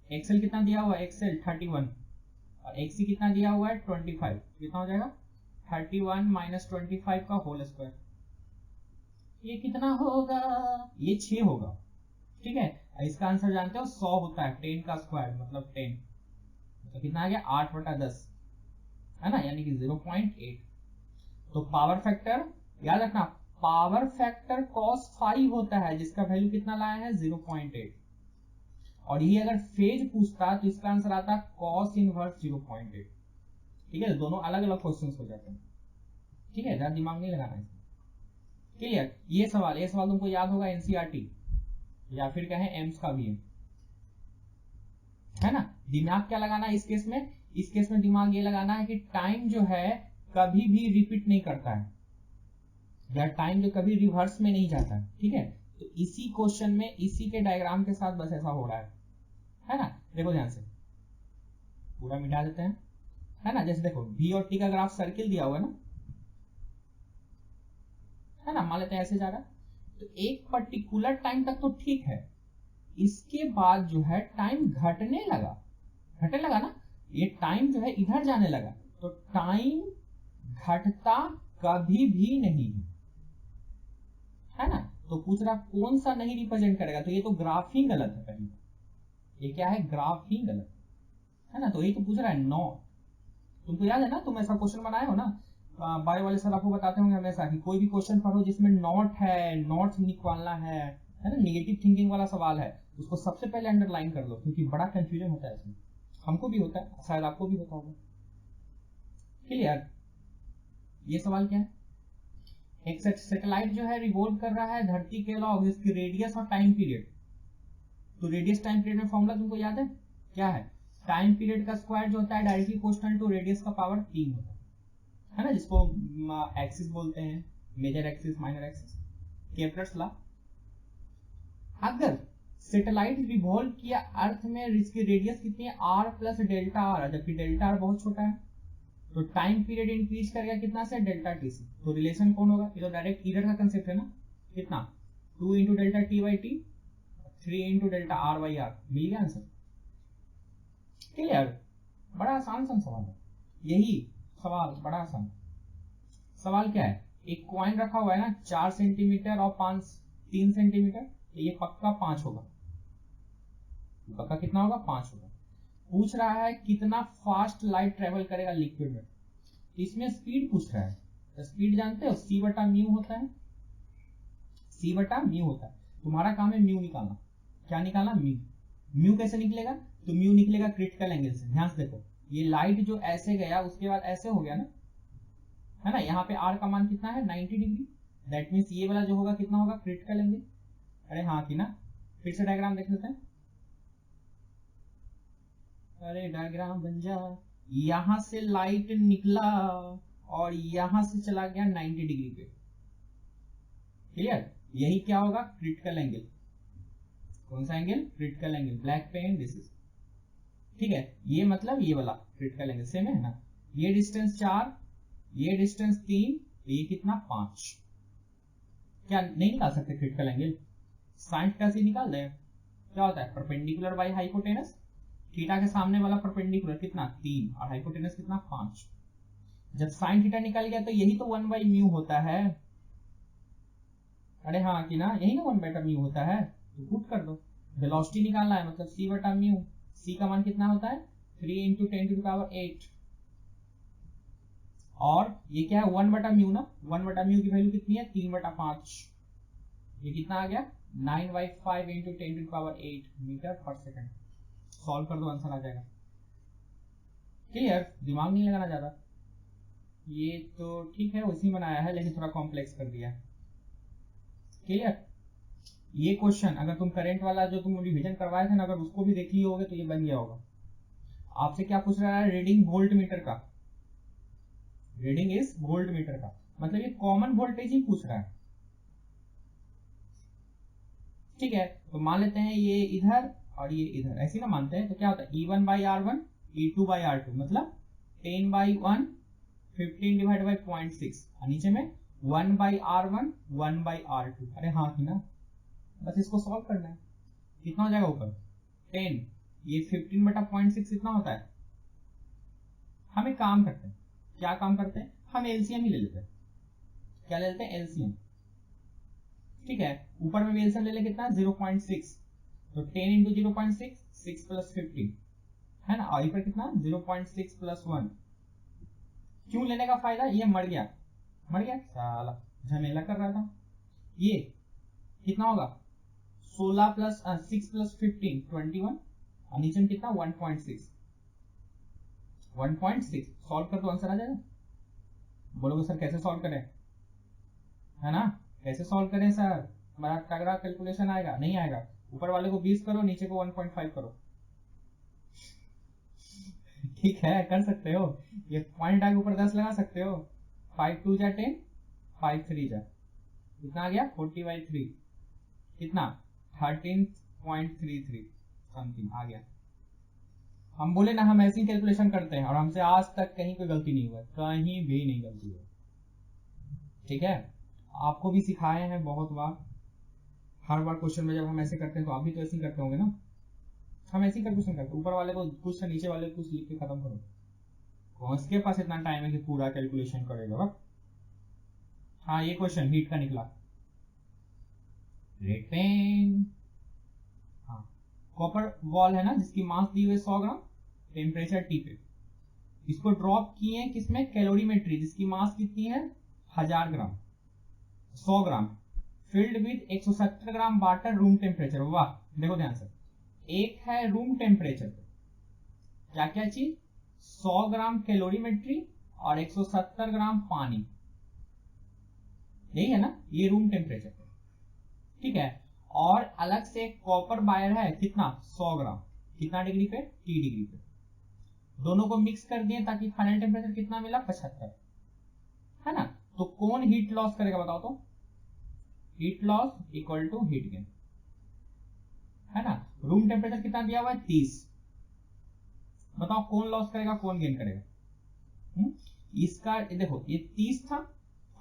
एक्सएल कितना दिया हुआ है, एक्सएल 31, और एक्सी कितना दिया हुआ है 25, कितना हो जाएगा 31 माइनस 25 का होल स्क्वायर, ये कितना होगा, ये 6 होगा, ठीक है। इसका आंसर जानते हो 100 होता है, 10 का स्क्वायर मतलब 10, तो कितना आ गया 8 बटा 10, है ना, यानी कि 0.8। तो पावर फैक्टर याद रखना, पावर फैक्टर cos फाई होता है जिसका वैल्यू कितना लाया है 0.8, और ये अगर फेज पूछता तो इसका आंसर आता cos इनवर्स 0.8, ठीक है। दोनों अलग अलग क्वेश्चंस हो जाते हैं, ठीक है, ज्यादा दिमाग नहीं लगाना है, क्लियर। ये सवाल तुमको याद होगा एनसीईआरटी या फिर कहें एम्स का भी है ना। दिमाग क्या लगाना है इस केस में, इस केस में दिमाग ये लगाना है कि टाइम जो है कभी भी रिपीट नहीं करता है, या टाइम जो कभी रिवर्स में नहीं जाता है, ठीक है। तो इसी क्वेश्चन में इसी के डायग्राम के साथ बस ऐसा हो रहा है ना। देखो ध्यान से, पूरा मिटा देते हैं, है ना। जैसे देखो v और t का ग्राफ सर्किल दिया हुआ है ना, मान लेते हैं ऐसे जा रहा है, तो एक पर्टिकुलर टाइम तक तो ठीक है, इसके बाद जो है टाइम घटने लगा ना, ये टाइम जो है इधर जाने लगा, तो टाइम घटता कभी भी नहीं है ना। तो पूछ रहा कौन सा नहीं रिप्रेजेंट करेगा, तो ये तो ग्राफ ही गलत है, पहले ये क्या है, ग्राफ ही गलत है ना। तो ये तो पूछ रहा है नॉट, तुमको याद है ना, तुम ऐसा क्वेश्चन बनाए हो ना, बायो वाले सर आपको बताते होंगे हमेशा कि कोई भी क्वेश्चन पढ़ो जिसमें नॉट है, नॉट निकालना है ना, नेगेटिव थिंकिंग वाला सवाल है, उसको सबसे पहले अंडरलाइन कर लो, क्योंकि बड़ा कंफ्यूजन होता है इसमें, हमको भी होता है, शायद आपको भी होता होगा, क्लियर। ये सवाल क्या है, एक सैटेलाइट जो है रिवॉल्व कर रहा है धरती के अलॉन्ग, जिसकी रेडियस और टाइम पीरियड, तो रेडियस टाइम पीरियड में फॉर्मूला तुमको याद है क्या है, टाइम पीरियड का स्क्वायर जो होता है डायरेक्टली प्रोपोर्शनल टू रेडियस का पावर 3 होता है ना, जिसको एक्सिस बोलते हैं, major axis minor axis, Kepler's law. अगर सैटेलाइट रिवॉल्व किया अर्थ में, इसकी रेडियस कितनी है r प्लस डेल्टा आर, जबकि डेल्टा आर बहुत छोटा है, तो टाइम पीरियड इंक्रीज कर गया कितना से, डेल्टा टी से। तो रिलेशन कौन होगा, ये तो डायरेक्ट ईरर का कंसेप्ट है ना, कितना 2 into delta T by T, 3 into delta R by R, मिल गया आंसर। क्लियर, बड़ा आसान सा सवाल है यही सवाल, बड़ा आसान। सवाल क्या है, एक कॉइन रखा हुआ है ना 4 सेंटीमीटर और 3 सेंटीमीटर, ये पक्का 5 होगा, पक्का कितना होगा, 5 होगा। पूछ रहा है कितना फास्ट लाइट ट्रेवल करेगा लिक्विड में, इसमें स्पीड पूछ रहा है। तो स्पीड जानते हो c बटा म्यू होता है, c बटा म्यू होता है। तुम्हारा काम है म्यू निकालना। क्या निकालना, म्यू। म्यू कैसे निकलेगा, तो म्यू निकलेगा क्रिटिकल एंगल से। ध्यान से देखो, ये लाइट जो ऐसे गया उसके बाद ऐसे हो गया ना, है ना, यहाँ पे r का मान कितना है 90 डिग्री, दैट मीन्स ये वाला जो होगा कितना होगा, क्रिटिकल एंगल। अरे हाँ कि ना, फिर से डायग्राम देख लेते हैं। अरे डायग्राम बन जा, यहां से लाइट निकला और यहां से चला गया 90 डिग्री पे। क्लियर, यही क्या होगा, क्रिटिकल एंगल। कौन सा angle, critical angle, black pen this is. ठीक है, ये मतलब ये वाला क्रिटिकल एंगल सेम है ना। ये डिस्टेंस 4, ये डिस्टेंस 3, ये कितना 5। क्या नहीं निकाल सकते क्रिटिकल एंगल, साइन थीटा से निकाल दें। क्या होता है, परपेंडिकुलर बाय हाइपोटेनस, थीटा के सामने वाला परपेंडिकुलर कितना 3 और हाइपोटेनस कितना 5। जब साइन थीटा निकल गया तो यही तो 1 बाई म्यू होता है। अरे हाँ कि ना, यही ना 1 बटा म्यू होता है, तो पुट कर दो। वेलोसिटी निकालना है मतलब c बटा म्यू, c का मान कितना होता है 3 इंटू 10 टू द पावर 8, और ये क्या है 1 बटा म्यू ना, 1 बटा म्यू की वैल्यू कितनी है 3 बटा 5, ये कितना आ गया 9/5 into 10 to the power 8 metre पर सेकंड। सॉल्व कर दो, आंसर आ जाएगा। क्लियर, दिमाग नहीं लगाना ज्यादा। ये तो ठीक है उसी बनाया है, लेकिन थोड़ा कॉम्प्लेक्स कर दिया। क्लियर, ये क्वेश्चन अगर तुम करंट वाला जो तुम रिवीजन करवाए थे ना, अगर उसको भी देख लिए होगे तो ये बन गया होगा। आपसे क्या पूछ रहा है, रीडिंग वोल्ट मीटर का, रीडिंग इज वोल्ट मीटर का, मतलब ये कॉमन वोल्टेज ही पूछ रहा है। ठीक है, तो मान लेते हैं ये इधर और ये इधर, ऐसे ना मानते हैं, तो क्या होता है E1 by R1, E2 by R2, मतलब 10 बाई 1, 15 डिवाइड बाई 0.6, और नीचे में 1 बाई R1, 1 बाई R2। अरे हाँ कि ना, बस इसको सॉल्व करना है। कितना हो जाएगा ऊपर 10, ये 15 बटा 0.6 कितना होता है। हम एक काम करते हैं, क्या काम करते हैं, हम एलसीएम ही ले लेते हैं। क्या ले लेते हैं, एलसीएम। ठीक है, ऊपर में एलसीएम ले ले कितना 0.6, तो 10 इंटू 0.6, 6 प्लस 15 है ना, और पर कितना 0.6 प्लस 1। क्यों लेने का फायदा, ये मर गया साला, झमेला कर रहा था। ये कितना होगा 16 प्लस 6 प्लस 15 21, और नीचे में कितना 1.6 सॉल्व कर तो आंसर आ जाएगा। बोलोगे सर कैसे सॉल्व करें, है ना, कैसे सॉल्व करें सर, बड़ा तगड़ा कैलकुलेशन आएगा, नहीं आएगा। ऊपर वाले को 20 करो, नीचे को 1.5 करो। ठीक है, कर सकते हो, ये पॉइंट आगे ऊपर 10 लगा सकते हो। 5 2 जा 10, 5 3 जा, कितना आ गया 40/3, कितना 13.33 समथिंग आ गया। हम बोले ना हम ऐसी कैलकुलेशन करते हैं, और हमसे आज तक कहीं कोई गलती नहीं हुआ, कहीं भी नहीं गलती हुई। ठीक है, आपको भी सिखाए हैं बहुत बार, हर बार क्वेश्चन में जब हम ऐसे करते हैं तो आप भी तो ऐसे ही करते होंगे ना। हम ऐसे ही कैलकुलेशन करते हैं, ऊपर वाले को कुछ नीचे वाले को कुछ लिख के खत्म करो। कौन के पास इतना टाइम है कि पूरा कैलकुलेशन करेगा। हाँ, ये क्वेश्चन हीट का निकला, रेड पेन। हाँ, कॉपर वॉल है ना, जिसकी मास दी हुई 100 ग्राम, टेम्परेचर T पे, इसको ड्रॉप किए किसमें, कैलोरीमेट्री, जिसकी मास कितनी है 1000 gram, 100 gram, filled with 170 gram water room temperature. वाह, देखो ध्यान से, एक है रूम टेम्परेचर पे, क्या क्या चीज 100 ग्राम कैलोरीमेट्री और 170 ग्राम पानी, यही है ना, ये रूम टेम्परेचर पे। ठीक है, और अलग से कॉपर वायर है, कितना 100 ग्राम, कितना डिग्री पे, T डिग्री पे। दोनों को मिक्स कर दिए ताकि फाइनल टेम्परेचर कितना मिला 75, है ना। तो कौन हीट लॉस करेगा बताओ तो, heat loss equal to heat gain, है ना। रूम टेम्परेचर कितना दिया हुआ है 30। बताओ कौन लॉस करेगा कौन गेन करेगा? इसका देखो ये 30 था,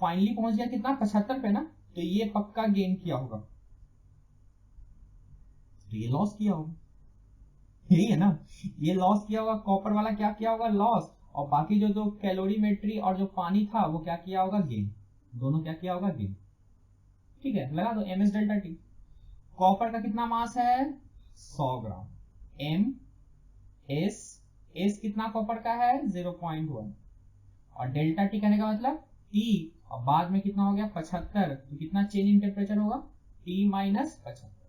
फाइनली पहुंच गया कितना 75 पे ना, तो ये पक्का गेन किया होगा, तो ये लॉस किया होगा, यही है ना, ये लॉस किया होगा। कॉपर वाला क्या किया होगा लॉस, और बाकी जो कैलोरीमेट्री और जो पानी था वो क्या किया होगा गेन, दोनों क्या किया होगा गेन। ठीक है, लगा दो M S delta T. Copper का कितना मास है 100 ग्राम, एम एस कितना कॉपर का है 0.1, और डेल्टा टी कहने का मतलब टी, और बाद में कितना हो गया 75, तो कितना चेंज इन टेम्परेचर होगा T minus 75।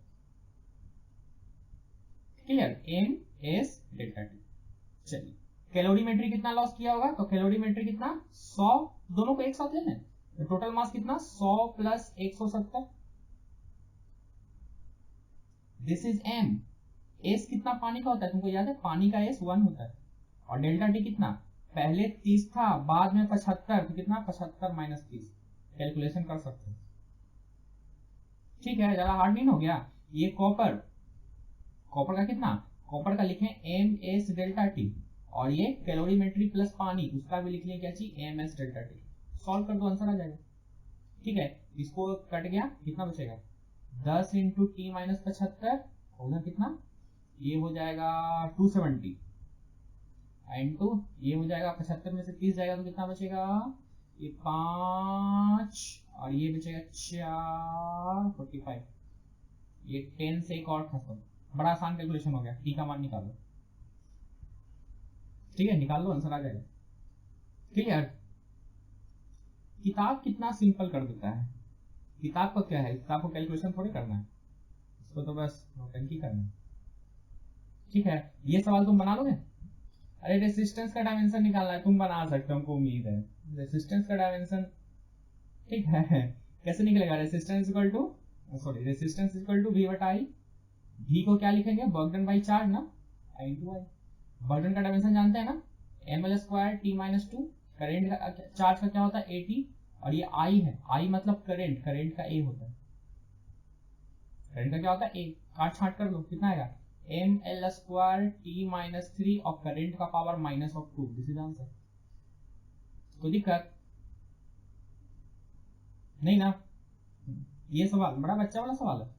Clear, M S delta T. चलिए कैलोरीमेट्री कितना लॉस किया होगा, तो कैलोरीमेट्री कितना 100, दोनों को एक साथ ले लें, तो टोटल मास कितना 100 plus 170, this is M. S कितना पानी का होता है तुमको याद है, पानी का एस 1 होता है, और डेल्टा टी कितना पहले 30 था बाद में 75, तो कितना 75 माइनस 30, कैलकुलेशन कर सकते हो। ठीक है, ज्यादा हार्ड नहीं हो गया। ये कॉपर का कितना, कॉपर का लिखें एम एस डेल्टा टी, और ये कैलोरीमेट्री प्लस पानी उसका भी लिख लें क्या चीज M S delta T. Solve कर दो आंसर आ जाएगा। ठीक है, इसको कट गया कितना बचेगा 10 इंटू टी माइनस 75 होगा कितना, ये हो जाएगा 270 इंटू ये हो जाएगा 75 में से 30 जाएगा तो कितना बचेगा, ये 5 और ये बचेगा 4 45, ये 10 से एक और खत्म। बड़ा आसान कैलकुलेशन हो गया, टी का मान निकालो। ठीक है, निकाल लो आंसर आ जाएगा। क्लियर, किताब कितना सिंपल कर देता है, किताब का क्या है, किताब को कैलकुलेशन थोड़ी करना है, इसको तो बस नौटंकी करना है। ठीक है, ये सवाल तुम बना लोगे। अरे रेसिस्टेंस का डायमेंशन निकालना है, तुम बना सकते हो, हमको उम्मीद है रेसिस्टेंस का डायमेंशन। ठीक है, कैसे निकलेगा, रेसिस्टेंस इक्वल टू वी बटा आई, वी को क्या लिखेंगे वर्क डन बाई चार्ज ना, I into I. Work done का डायमेंशन जानते हैं ना, M L square T minus 2, current का चार्ज का क्या होता है एटी, और ये आई है, आई मतलब करंट का ए होता है, करंट का क्या होता है ए, काट छाट कर लो कितना आएगा M L square T minus 3 और करंट का power minus of 2, this is answer. कोई दिक्कत नहीं ना, ये सवाल बड़ा बच्चा वाला सवाल है।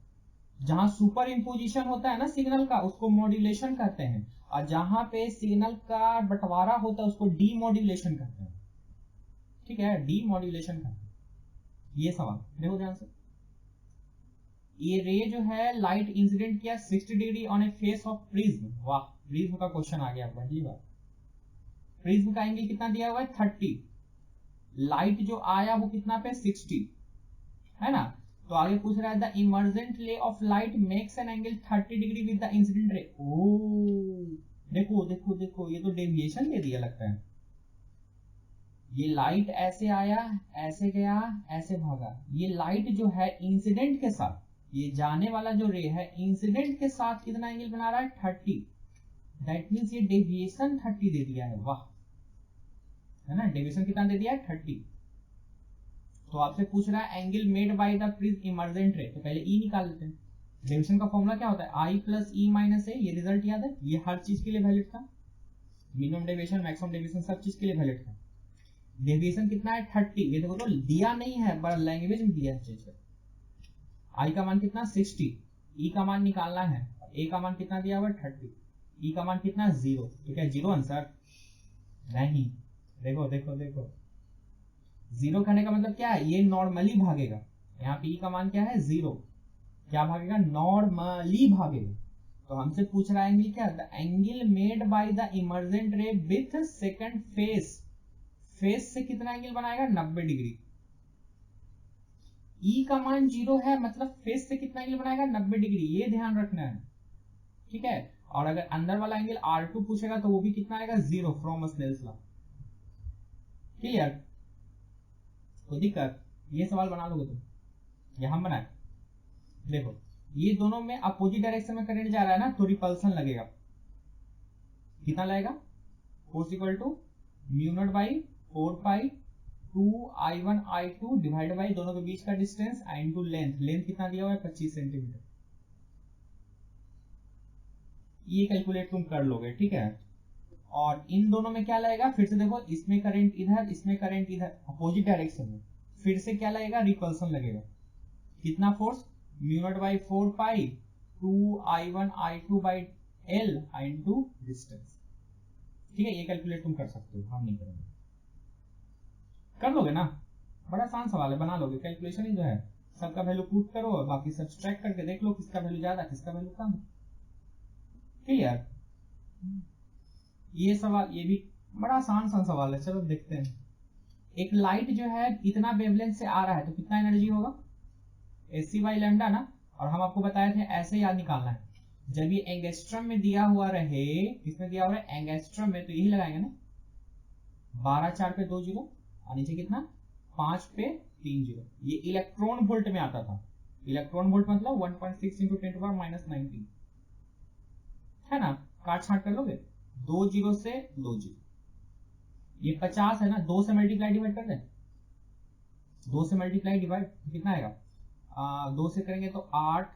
जहां सुपर इम्पोजिशन होता है ना सिग्नल का उसको मॉड्यूलेशन कहते हैं, और जहां पे सिग्नल का बंटवारा होता है उसको डीमॉड्यूलेशन कहते हैं। ठीक है, डीमॉड्यूलेशन कहते हैं। ये सवाल देखो ध्यान से, ये रे जो है लाइट इंसिडेंट किया 60 degree on A face of prism, वाह प्रिज्म का क्वेश्चन आ गया पहली बार। प्रिज्म का एंगल कितना दिया हुआ है 30, लाइट जो आया वो कितना पे 60 है ना, तो आगे पूछ रहा है the emergent ray of light makes an angle 30 degree with the incident ray. ओ देखो देखो देखो, ये तो डेविएशन दे दिया लगता है। ये लाइट ऐसे आया ऐसे गया ऐसे भागा, ये लाइट जो है इंसिडेंट के साथ, ये जाने वाला जो रे है इंसिडेंट के साथ कितना एंगल बना रहा है 30, दैट मींस ये डेविएशन 30 दे दिया है, वाह है ना, डेविएशन कितना दे दिया है 30। तो आपसे पूछ रहा है angle made by the prism emergent रे, तो पहले ई निकाल लेते हैं। डेविएशन का फॉर्मूला क्या होता है आई प्लस ई माइनस ए, ये रिजल्ट याद है, ये हर चीज के लिए वैलिड था, मिनिमम डेविएशन मैक्सिमम डेविएशन सब चीज के लिए वैलिड था। डेविएशन कितना है 30, ये देखो तो दिया नहीं है बड़ा लैंग्वेज में दिया है चीज। आई का मान कितना 60, ई का मान निकालना है, ए का मान कितना दिया हुआ 30, ई का मान कितना 0, तो क्या 0 आंसर नहीं, देखो देखो देखो 0 कहने का मतलब क्या है, ये नॉर्मली भागेगा, यहाँ पे ई का मान क्या है 0, क्या भागेगा नॉर्मली भागेगा। तो हमसे पूछ रहा है एंगल क्या, the angle made by the emergent रे विथ सेकंड फेस, फेस से कितना एंगल बनाएगा 90 डिग्री, ई का मान 0 है मतलब फेस से कितना एंगल बनाएगा 90 डिग्री, ये ध्यान रखना है। ठीक है, और अगर अंदर वाला एंगल R2 पूछेगा तो वो भी कितना आएगा 0 फ्रॉम स्नेल्स लॉ। क्लियर, कोई दिक्कत, ये सवाल बना लोगे तुम, ये हम बनाए। देखो ये दोनों में अपोजिट डायरेक्शन में करंट जा रहा है ना, तो रिपल्सन लगेगा, कितना लगेगा force equal to mu naught by 4 pi 2i1 i2 divide by दोनों के बीच का डिस्टेंस इंटू लेंथ, लेंथ कितना दिया हुआ है 25 सेंटीमीटर। ये कैलकुलेट तुम कर लोगे, ठीक है। और इन दोनों में क्या लगेगा, फिर से देखो, इसमें करंट इधर, इसमें करंट इधर, अपोजिट डायरेक्शन में, फिर से क्या लगेगा, रिपल्सन लगेगा। कितना फोर्स, μ0/4 2I1I2/L इनटू डिस्टेंस, ठीक है। ये कैलकुलेट तुम कर सकते हो, हम नहीं करेंगे। कर लोगे ना, बड़ा आसान सवाल है, बना लोगे। कैलकुलेशन ही जो है, सबका वैल्यू पुट करो, बाकी सब्सट्रैक्ट करके देख लो किसका वैल्यू ज्यादा, किसका वैल्यू कम। क्लियर। ये सवाल, ये भी बड़ा आसान सा सवाल है, चलो देखते हैं। एक लाइट जो है इतना वेवलेंथ से आ रहा है तो कितना एनर्जी होगा, AC/λ ना। और हम आपको बताए थे ऐसे याद निकालना है, जब ये एंगस्ट्रम में दिया हुआ रहे, किसमें दिया हुआ है, एंगस्ट्रम में, तो यही लगाएंगे ना, 12 4 पे 2 0, और नीचे कितना, 5 पे 3 0। ये इलेक्ट्रॉन वोल्ट में आता था। इलेक्ट्रॉन वोल्ट मतलब 1.6 × 10⁻⁻⁹ है ना। काट छाट कर लोगे, 2 0 से 2 0, ये 50 है ना, 2 से मल्टीप्लाई डिवाइड कर दें, 2 से मल्टीप्लाई डिवाइड कितना आएगा, 2 से करेंगे तो 8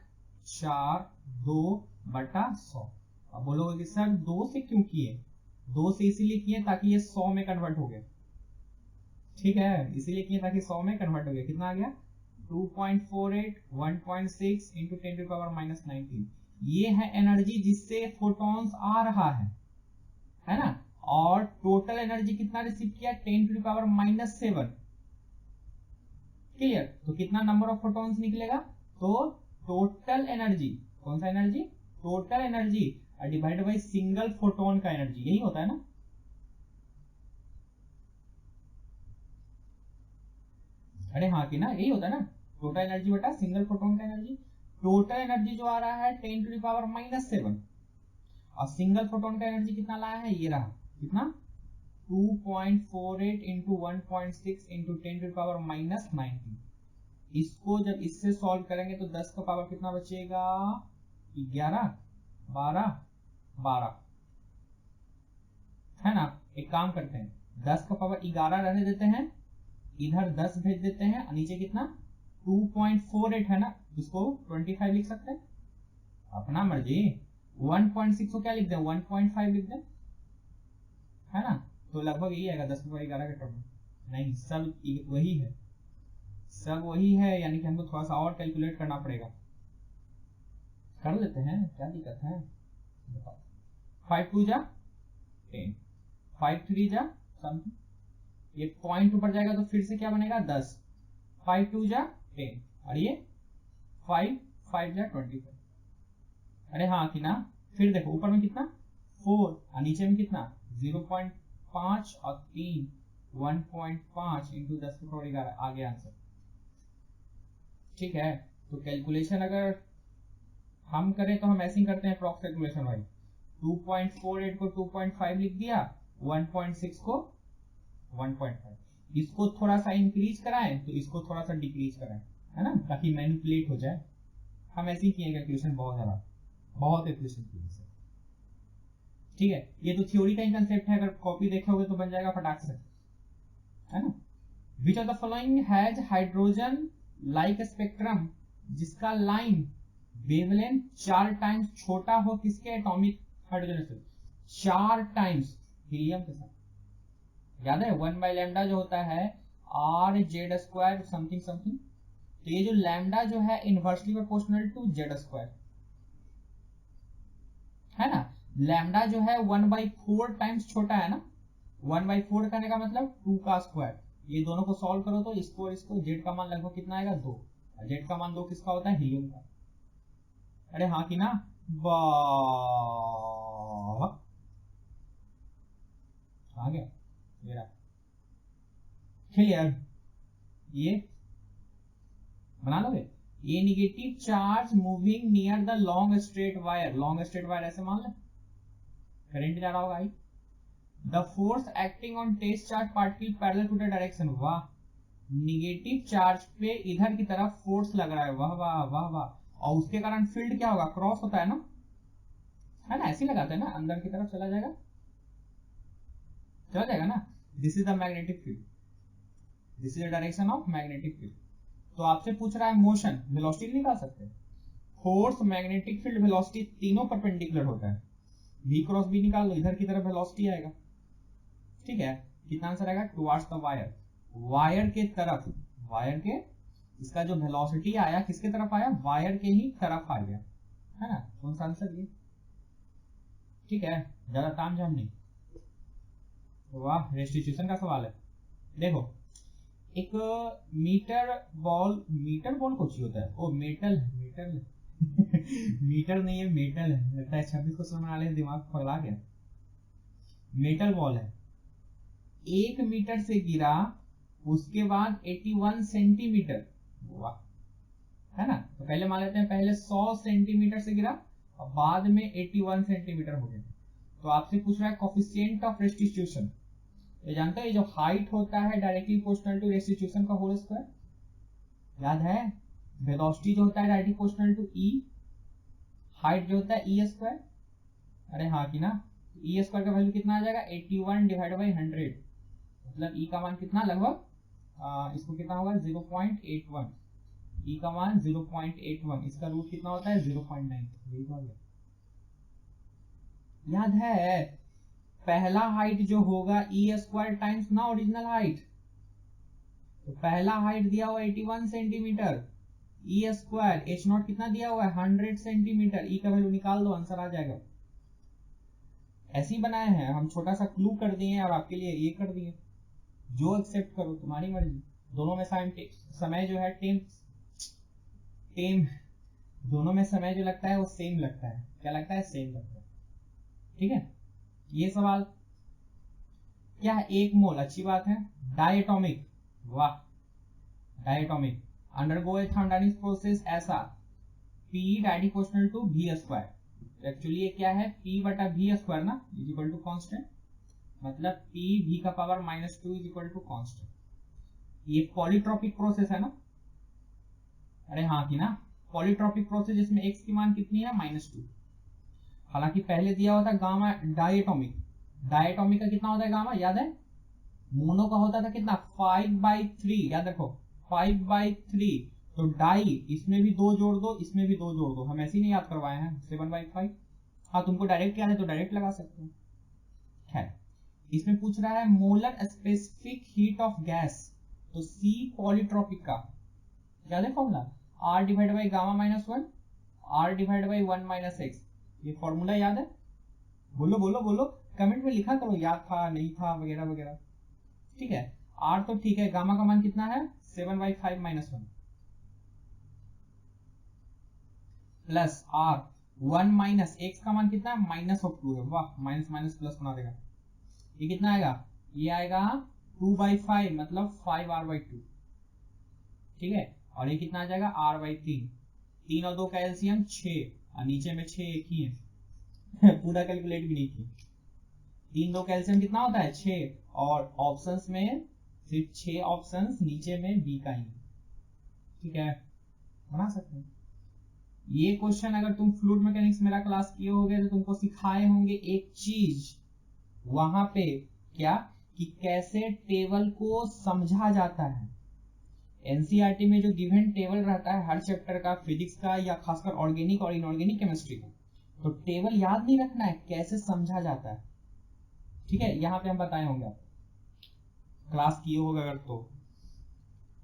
4 2/100। अब बोलोगे कि सर 2 से क्यों किए, 2 से इसीलिए किए ताकि ये 100 में कन्वर्ट हो गया, ठीक है, इसीलिए किए ताकि 100 में कन्वर्ट हो गया। कितना आ गया, 2.48 1.6 × 10⁻⁻19। ये है एनर्जी जिससे फोटॉन्स आ रहा है ना। और टोटल एनर्जी कितना रिसीव किया, 10⁻⁻7। क्लियर। तो कितना नंबर ऑफ फोटॉन्स निकलेगा, तो टोटल एनर्जी, कौन सा energy, total energy divide by single photon का एनर्जी, यही होता है ना। अरे हाँ कि ना, यही होता है ना, टोटल एनर्जी बटा सिंगल फोटोन का एनर्जी। टोटल एनर्जी जो आ रहा है 10⁻⁻7, और सिंगल फोटोन का एनर्जी कितना लाया है, ये रहा, कितना, 2.48 × 1.6 × 10⁻⁻19। इसको जब इससे सॉल्व करेंगे तो 10 का पावर कितना बचेगा, 11 12 12, है ना। एक काम करते हैं, 10 का पावर 11 रहने देते हैं, इधर 10 भेज देते हैं, और नीचे कितना, 2.48 है ना, इसको 25 लिख सकते हैं, अपना मर्जी। 1.6 को क्या लिख दें, 1.5 लिख दें, है ना। तो लगभग यही आएगा 10 के पावर 11 के टर्म। नहीं, सब वही है, सब वही है, यानी कि हमको थोड़ा सा और कैलकुलेट करना पड़ेगा। कर लेते हैं, क्या दिक्कत है। 5 2 जा 10, 5 3 जा समथिंग, ये पॉइंट ऊपर जाएगा तो फिर से क्या बनेगा, 10, 5 2 जा 10, और ये 5 5 जा 25। अरे हाँ कि ना। फिर देखो ऊपर में कितना, 4, और नीचे में कितना, 0.5 और 3, 1.5 × 10 की पावर 11 आ गया आंसर, ठीक है। तो कैलकुलेशन अगर हम करें तो हम ऐसे ही करते हैं, अप्रॉक्स कैलकुलेशन भाई, 2.48 को 2.5 लिख दिया, 1.6 को 1.5, इसको थोड़ा सा इंक्रीज कराएं तो इसको थोड़ा सा डिक्रीज कराएं, है ना, ताकि मैनिपुलेट हो जाए। हम ऐसे ही किए कैलकुलेशन, बहुत ज्यादा, बहुत कैलकुलेशन किए, ठीक है। ये तो थ्योरी का ही कंसेप्ट है, अगर कॉपी देखोगे तो बन जाएगा फटाक से, है ना। Which of the following has hydrogen like spectrum, जिसका लाइन वेवलेंथ 4 टाइम्स छोटा हो किसके एटॉमिक हाइड्रोजन से, 4 टाइम्स हीलियम के साथ। याद है 1/λ जो होता है RZ² समथिंग समथिंग, तो ये जो लैम्डा जो है इनवर्सली प्रोपोर्शनल टू Z², है ना। लैम्डा जो है 1/4 टाइम्स छोटा है ना, 1/4 करने का मतलब 2 का स्क्वायर। ये दोनों को सॉल्व करो तो इसको और इसको, जेड का मान लगभग कितना आएगा, 2, और जेड का मान 2 किसका होता है, हीलियम का। अरे हाँ कि ना, आ गया मेरा, क्लियर। ये बना लोगे। ये negative charge moving near the long straight wire, long straight wire ऐसे मान ले, करंट जा रहा होगा I. The force acting on test charge particle parallel to the direction, वाह, निगेटिव चार्ज पे इधर की तरफ फोर्स लग रहा है, वाह वाह वाह वाह, और उसके कारण फील्ड क्या होगा, क्रॉस होता है ना, है ना, ऐसे लगाते हैं ना, अंदर की तरफ चला जाएगा, चला जाएगा ना। This is the magnetic field, this is the direction of magnetic field. तो आपसे पूछ रहा है मोशन, वेलोसिटी निकाल सकते हैं, फोर्स, मैग्नेटिक फील्ड, वेलोसिटी तीनों परपेंडिकुलर होता है, v क्रॉस b निकाल लो, इधर की तरफ वेलोसिटी आएगा। ठीक है, कितना आंसर आएगा? टुवर्ड्स द वायर, वायर के तरफ, वायर के, इसका जो वेलोसिटी आया किसके तरफ आया? वायर के ही तरफ आ गया, है ना? कौन सा आंसर ये? ठीक है, ज्यादा तामझाम नहीं। वाह, रेस्टिट्यूशन का सवाल है। देखो, एक मीटर बॉल कुछ होता है, ओ मेटल मीटर नहीं है, मेटल है। लगता है 26 को सुनने वाले दिमाग पगला गया। मेटल बॉल है, 1 मीटर से गिरा, उसके बाद 81 सेंटीमीटर, वाह, है ना? तो पहले मान लेते हैं, पहले 100 सेंटीमीटर से गिरा और बाद में 81 सेंटीमीटर हो गया। तो आपसे पूछ रहा है कोफिशिएंट ऑफ रेस्टिट्यूशन। ये जानते हैं, जो हाइट होता है डायरेक्टली प्रोपोर्शनल टू रेस्टिट्यूशन का होल स्क्वायर, याद है? वेलोसिटी जो होता है directly proportional to E, height जो होता है ई स्क्वायर। अरे हाँ कि ना? ई स्क्वायर का वैल्यू कितना आ जाएगा? 81 डिवाइड बाई 100, मतलब ई का मान कितना लगभग, इसको कितना होगा? 0.81, ई का मान 0.81, इसका रूट कितना होता है? 0.9। याद है, पहला हाइट जो होगा ई स्क्वायर टाइम्स ना ओरिजिनल हाइट। तो पहला हाइट दिया हुआ 81 centimetre, E square H not कितना दिया हुआ है? 100 सेंटीमीटर। ई का वैल्यू निकाल दो, आंसर आ जाएगा। ऐसे ही बनाए हैं हम, छोटा सा क्लू कर दिए और आपके लिए ये कर दिए, जो एक्सेप्ट करो तुम्हारी मर्जी। दोनों में समय जो है टेम दोनों में समय जो लगता है वो सेम लगता है। क्या लगता है? सेम लगता है। ठीक है, ये सवाल क्या है? 1 मोल, अच्छी बात है। डायटोमिक, वाह, diatomic undergo a thermodynamic process ऐसा, P directly proportional to V square. Actually ये क्या है? P बटा V स्क्वायर ना, इज इक्वल टू कांस्टेंट, मतलब P V का power -2 is equal to constant. ये पॉलीट्रोपिक प्रोसेस है ना? अरे हाँ कि ना? पॉलीट्रोपिक प्रोसेस जिसमें x की मान कितनी है? -2। हालांकि पहले दिया होता गामा डायटोमिक, डायटोमिक का कितना होता है गामा, याद है? मोनो का होता था कितना? 5/3, याद रखो 5/3। तो डाई, इसमें भी 2 जोड़ दो, इसमें भी 2 जोड़ दो, हम ऐसे ही नहीं याद करवाए हैं, 7/5। हाँ, तुमको डायरेक्ट याद है तो डायरेक्ट लगा सकते हो। खैर, इसमें पूछ रहा है molar specific heat of gas, तो C पॉलीट्रोपिक का याद है formula? R divide by gamma -1, R divide by 1 - x। ये फॉर्मूला याद है? बोलो बोलो बोलो, कमेंट में लिखा करो, याद था नहीं था वगैरह वगैरह। ठीक है, R तो ठीक है, गामा का मान कितना है? 7/5 - 1 प्लस R 1 - x का मान कितना है? -2 है। वाह, माइनस माइनस प्लस बना देगा। ये कितना आएगा? ये आएगा 2/5, मतलब 5R/2। ठीक है, और ये कितना आ जाएगा? R/3। 3 और 2 का एलसीएम 6, और नीचे में 6 एक ही है पूरा कैलकुलेट भी नहीं किया। 3 2 कैल्शियम कितना होता है? 6, और ऑप्शंस में सिर्फ 6 ऑप्शंस, नीचे में बी का ही। ठीक है, बना सकते हैं। ये क्वेश्चन अगर तुम फ्लूइड मैकेनिक्स मेरा क्लास किए होगे तो तुमको सिखाए होंगे एक चीज वहां पे, क्या कि कैसे टेबल को समझा जाता है। एनसीईआरटी में जो गिवन टेबल रहता है हर चैप्टर का, फिजिक्स का या खासकर ऑर्गेनिक और इनऑर्गेनिक केमिस्ट्री का, तो टेबल याद नहीं रखना है, कैसे समझा जाता है। ठीक है, यहाँ पे हम बताए होंगे, आप क्लास किए होगा अगर तो।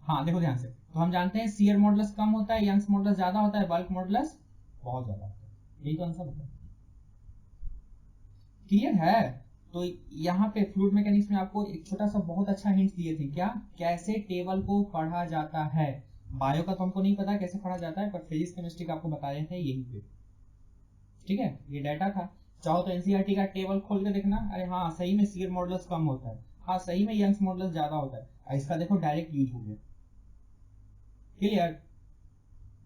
हाँ देखो ध्यान से, तो हम जानते हैं शियर मॉडुलस कम होता है, यंग्स मॉडुलस ज्यादा होता है, बल्क मॉडुलस बहुत ज्यादा होता है। यही तो आंसर होता है। क्लियर है? तो यहाँ पे फ्लूइड मैकेनिक्स में आपको एक छोटा सा बहुत अच्छा हिंट दिए थे, क्या? कैसे टेबल को पढ़ा जाता है। बायो का तो हमको नहीं पता कैसे पढ़ा जाता है, पर फिजिक्स केमिस्ट्री का आपको बताए थे यहीं पे। ठीक है, ये डाटा था। चाहो तो एनसीईआरटी का टेबल खोल के देखना, अरे हाँ सही में शियर मॉडुलस कम होता है, हाँ सही में यंग्स मॉडुलस ज्यादा होता है, इसका देखो डायरेक्ट यूज हो गया। क्लियर?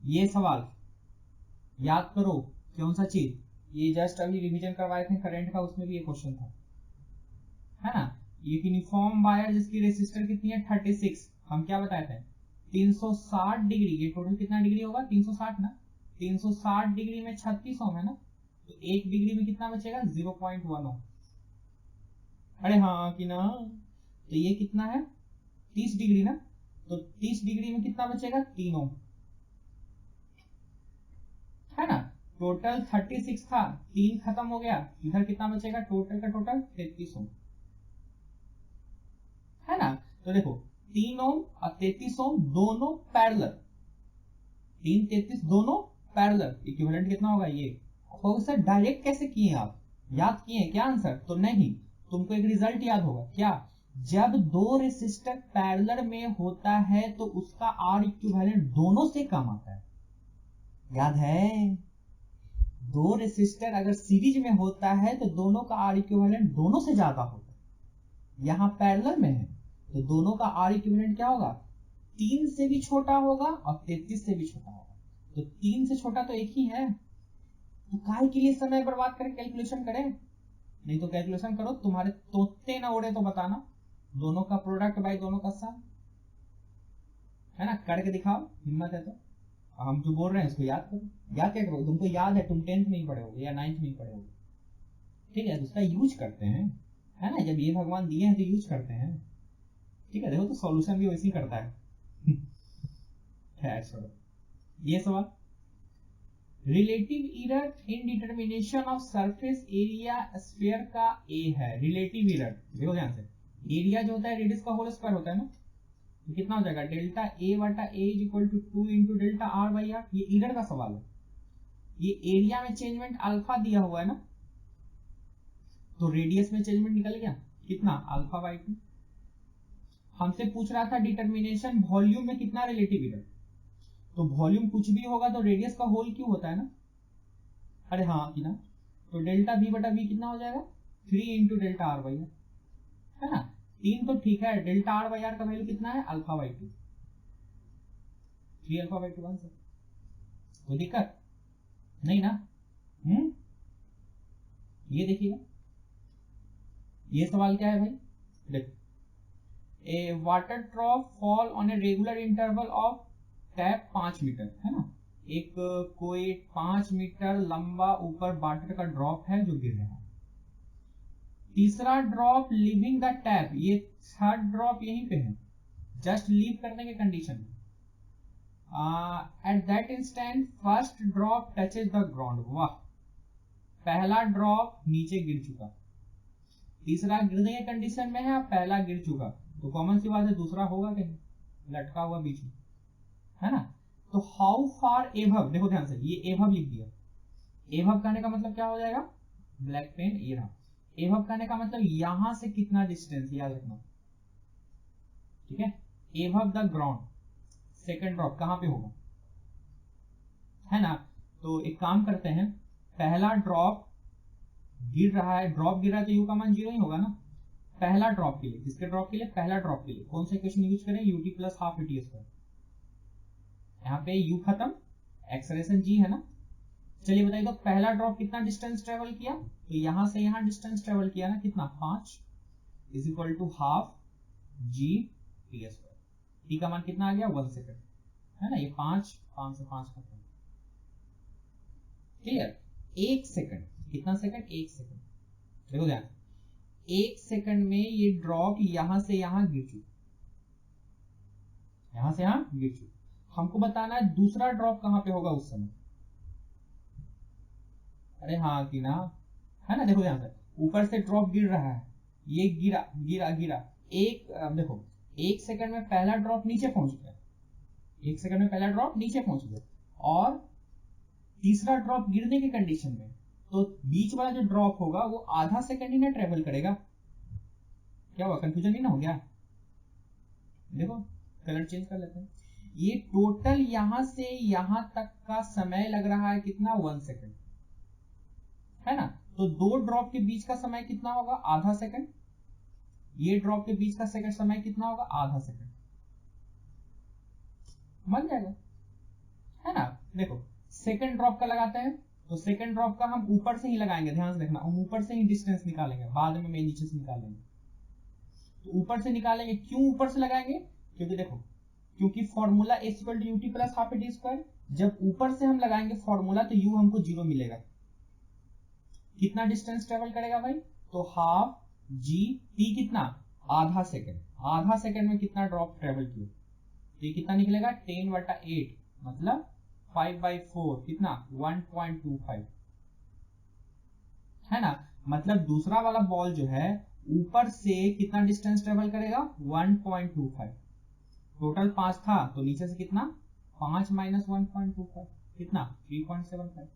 ये सवाल याद करो, कौन सा चीज, ये जस्ट अभी रिवीजन करवाए थे करंट का, उसमें भी ये क्वेश्चन था, है ना? ये यूनिफॉर्म वायर जिसकी रेसिस्टर कितनी है? 36। हम क्या बताए थे? 360 डिग्री, ये टोटल कितना डिग्री होगा? 360 ना, 360 डिग्री में 36 ओम है ना, तो 1 डिग्री में कितना बचेगा? 0.1 ओम। अरे हाँ कि ना? तो ये कितना है? 30 डिग्री ना, तो 30 डिग्री में कितना बचेगा? 3 ओम, है ना? टोटल 36 था, 3 खत्म हो गया, इधर कितना बचेगा, टोटल का टोटल 33 ओम, है ना। तो देखो 3 ओम और 33 ओम दोनों पैरेलल, 3 33 दोनों पैरेलल, इक्विवेलेंट कितना होगा ये। तो सर डायरेक्ट कैसे किए आप, याद किए क्या आंसर, तो नहीं, तुमको एक रिजल्ट याद होगा क्या, जब दो रेसिस्टर पैरेलल में होता है तो उसका आर इक्विवेलेंट दोनों से कम आता है, याद है। दो रेसिस्टर अगर सीरीज में होता है तो दोनों का आर इक्विवेलेंट दोनों से ज्यादा होता है, यहां पैरेलल में है तो दोनों का आर इक्विवेलेंट क्या होगा, 3 से भी छोटा होगा और 33 से भी छोटा होगा, तो 3 से छोटा तो एक ही है, तो काहे के लिए समय बर्बाद करके कैलकुलेशन करें, नहीं तो कैलकुलेशन करो, तुम्हारे तोते ना उड़े तो बताना, दोनों का प्रोडक्ट बाय दोनों का सम, है ना, करके दिखाओ, हिम्मत है तो। हम जो बोल रहे हैं उसको याद करो, याद क्या करो, तुमको याद है, तुम 10th में ही पढ़े होगे या 9th में ही पढ़े होगे, ठीक है, उसका यूज करते हैं, है ना, जब ये भगवान दिए हैं तो यूज करते हैं, ठीक है। देखो तो सॉल्यूशन भी वैसे ही करता है। खैर छोड़ो, ये सवाल, relative error in determination of surface area sphere का ए है, रिलेटिव एरर देखो ध्यान से, एरिया जो होता है रेडियस का होल स्क्वायर होता है ना, तो कितना हो जाएगा, डेल्टा ए बटा A is equal to 2 into delta R by R, ये एरर का सवाल है, ये एरिया में चेंजमेंट अल्फा दिया हुआ है ना, तो रेडियस में चेंजमेंट निकल गया कितना, अल्फा बाई 2, हमसे पूछ रहा था डिटर्मिनेशन वॉल्यूम में कितना रिलेटिव एरर, तो वॉल्यूम कुछ भी होगा तो रेडियस का होल क्यों होता है ना, अरे हाँ कि ना, तो डेल्टा बी बटा बी कितना हो जाएगा, 3 into delta R by R, है ना, 3 तो ठीक है, डेल्टा आर बाई आर का वैल्यू कितना है, alpha by 2, 3 alpha by 2 answer, कोई दिक्कत नहीं ना। ये देखिएगा, ये सवाल क्या है भाई, देखो, a water drop fall on a regular interval of tap 5 metre, है ना, एक कोई 5 मीटर लंबा ऊपर वाटर का ड्रॉप है जो गिर रहा है, तीसरा ड्रॉप लीविंग द टैप, ये थर्ड ड्रॉप यहीं पे है, जस्ट लीव करने के कंडीशन में, at that instant first drop touches the ground, वाह, पहला ड्रॉप नीचे गिर चुका, तीसरा गिरने के कंडीशन में है, पहला गिर चुका, तो कॉमन सी बात है दूसरा होगा कहीं लटका हुआ बीच में, है ना। तो हाउ फार एभव, देखो ध्यान से, ये एभव लिख दिया, एभव कहने का मतलब क्या हो जाएगा, ब्लैक पेन ये रहा, एभव कहने का मतलब यहां से कितना डिस्टेंस, याद रखना, ठीक है, above the ground, second drop कहां पे होगा, है ना, तो एक काम करते हैं, पहला ड्रॉप गिर रहा है, ड्रॉप गिर रहा है तो यू का मान 0 ही होगा ना, पहला ड्रॉप के लिए, किसके ड्रॉप के लिए, पहला ड्रॉप के लिए कौन सा इक्वेशन यूज करें, UT plus half UT square, यहाँ पे यू खत्म, एक्सलेशन जी है ना, चलिए बताइए तो पहला ड्रॉप कितना डिस्टेंस ट्रेवल किया, तो यहां से यहां डिस्टेंस ट्रेवल किया ना, कितना 5 is equal to half G T square, T का मान कितना आ गया 1 सेकंड, है ना, ये 5 से 5 खत्म, क्लियर, 1 सेकंड, कितना सेकंड, 1 सेकंड, देखो ध्यान, 1 सेकंड में ये ड्रॉप यहां से यहां गिर चुका, यहां से यहां गिर चुका, हमको बताना है दूसरा ड्रॉप कहां पे होगा उस समय, अरे हाँ कि ना, है ना, देखो ध्यान से, ऊपर से ड्रॉप गिर रहा है, ये गिरा गिरा गिरा, एक देखो 1 सेकंड में पहला ड्रॉप नीचे पहुंच गया, 1 सेकंड में पहला ड्रॉप नीचे पहुंच गया, और तीसरा ड्रॉप गिरने की कंडीशन में, तो बीच वाला जो ड्रॉप होगा वो आधा सेकंड ही ना ट्रेवल करेगा, क्या हुआ, कंफ्यूजन नहीं ना हो गया, देखो कलर चेंज कर लेते हैं, ये टोटल यहां से यहां तक का समय लग रहा है कितना, 1 सेकंड, है ना, तो दो ड्रॉप के बीच का समय कितना होगा, आधा सेकंड, ये ड्रॉप के बीच का सेकंड समय कितना होगा, आधा सेकंड, बन जाएगा, है ना। देखो सेकंड ड्रॉप का लगाते हैं, तो सेकंड ड्रॉप का हम ऊपर से ही लगाएंगे, ध्यान से देखना, हम ऊपर से ही डिस्टेंस निकालेंगे, बाद में नीचे से निकालेंगे, तो ऊपर से निकालेंगे, क्यों ऊपर से लगाएंगे, क्योंकि देखो, क्योंकि formula S equal to UT plus half T square, जब ऊपर से हम लगाएंगे फॉर्मूला तो यू हमको 0 मिलेगा, कितना डिस्टेंस ट्रेवल करेगा भाई, तो हाफ जी टी कितना, आधा सेकंड, आधा सेकंड में कितना ड्रॉप ट्रेवल किया, तो ये कितना निकलेगा 10/8, मतलब 5/4 कितना 1.25 है ना। मतलब दूसरा वाला बॉल जो है ऊपर से कितना डिस्टेंस ट्रेवल करेगा 1.25। टोटल 5 था तो नीचे से कितना 5 माइनस 1.25 कितना 3.75।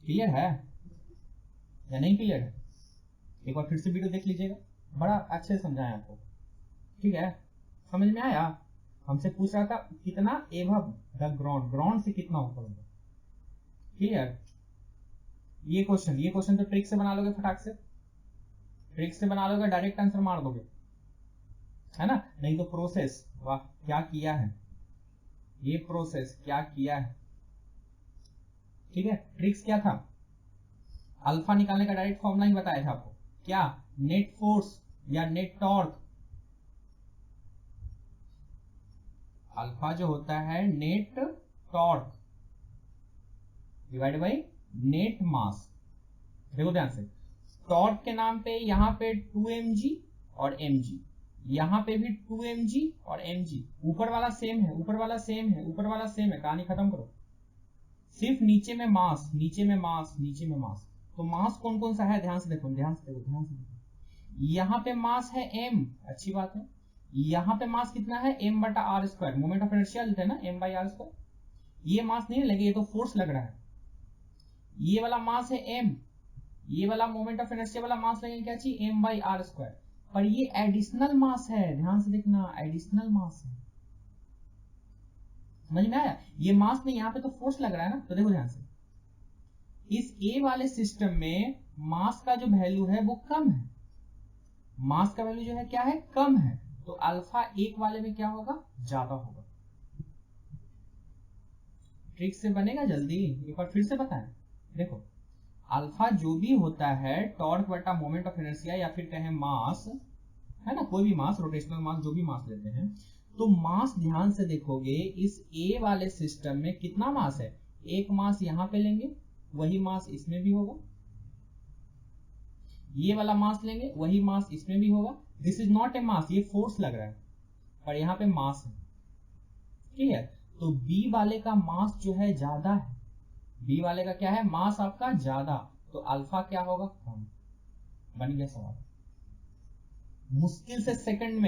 क्लियर है या नहीं क्लियर है? एक बार फिर से वीडियो देख लीजिएगा, बड़ा अच्छे से समझाया आपको। ठीक है, समझ में आया? हमसे पूछ रहा था कितना एबव द ग्राउंड, ग्राउंड से कितना ऊपर होगा। क्लियर? ये क्वेश्चन तो ट्रिक से बना लोगे, फटाक से ट्रिक से बना लोगे, डायरेक्ट आंसर मार दोगे, है ना। नहीं तो प्रोसेस, वाह क्या किया है, ये प्रोसेस क्या किया है। ठीक है, ट्रिक्स क्या था, अल्फा निकालने का डायरेक्ट फॉर्मूला ही बताया था आपको, क्या नेट फोर्स या नेट टॉर्क। अल्फा जो होता है net torque divide by net mass. देखो ध्यान से, टॉर्क के नाम पे यहाँ पे 2mg और mg, यहाँ पे भी 2mg और mg, ऊपर वाला सेम है, ऊपर वाला सेम है, ऊपर वाला सेम है, कहानी खत्म करो। सिर्फ नीचे में मास, नीचे में मास, नीचे में मास। तो मास कौन कौन सा है, ध्यान से देखो, ध्यान से देखो, ध्यान से देखो। यहाँ पे मास है m, अच्छी बात है। यहाँ पे मास कितना है m/r², मोमेंट ऑफ इनर्शिया लेते हैं ना m/r²। ये मास नहीं लगे, ये तो फोर्स लग रहा है। ये वाला मास है m, ये वाला मोमेंट ऑफ इनर्शिया वाला मास लगेगा क्या चाहिए m/r², पर ये एडिशनल मास है, ध्यान से देखना, एडिशनल मास है। समझ में आया? ये मास नहीं, यहाँ पे तो फोर्स लग रहा है ना। तो देखो ध्यान से, इस ए वाले सिस्टम में मास का जो वैल्यू है वो कम है, मास का वैल्यू जो है क्या है, कम है। तो अल्फा एक वाले में क्या होगा, ज्यादा होगा। ट्रिक से बनेगा जल्दी, एक बार फिर से बताएं। देखो अल्फा जो भी होता है टॉर्क बटा मोमेंट ऑफ इनर्शिया या फिर कहें मास, है ना, कोई भी मास, रोटेशनल मास, जो भी मास लेते हैं। तो मास ध्यान से देखोगे, इस ए वाले सिस्टम में कितना मास है, एक मास यहां पे लेंगे वही मास इसमें भी होगा, ये वाला मास लेंगे वही मास इसमें भी होगा। दिस इज नॉट ए मास, ये फोर्स लग रहा है, पर यहाँ पे मास है। ठीक है, तो बी वाले का मास जो है ज्यादा है, बी वाले का क्या है, मास आपका ज्यादा, तो अल्फा क्या होगा, कम। बन गया सवाल। मुश्किल से सेकंड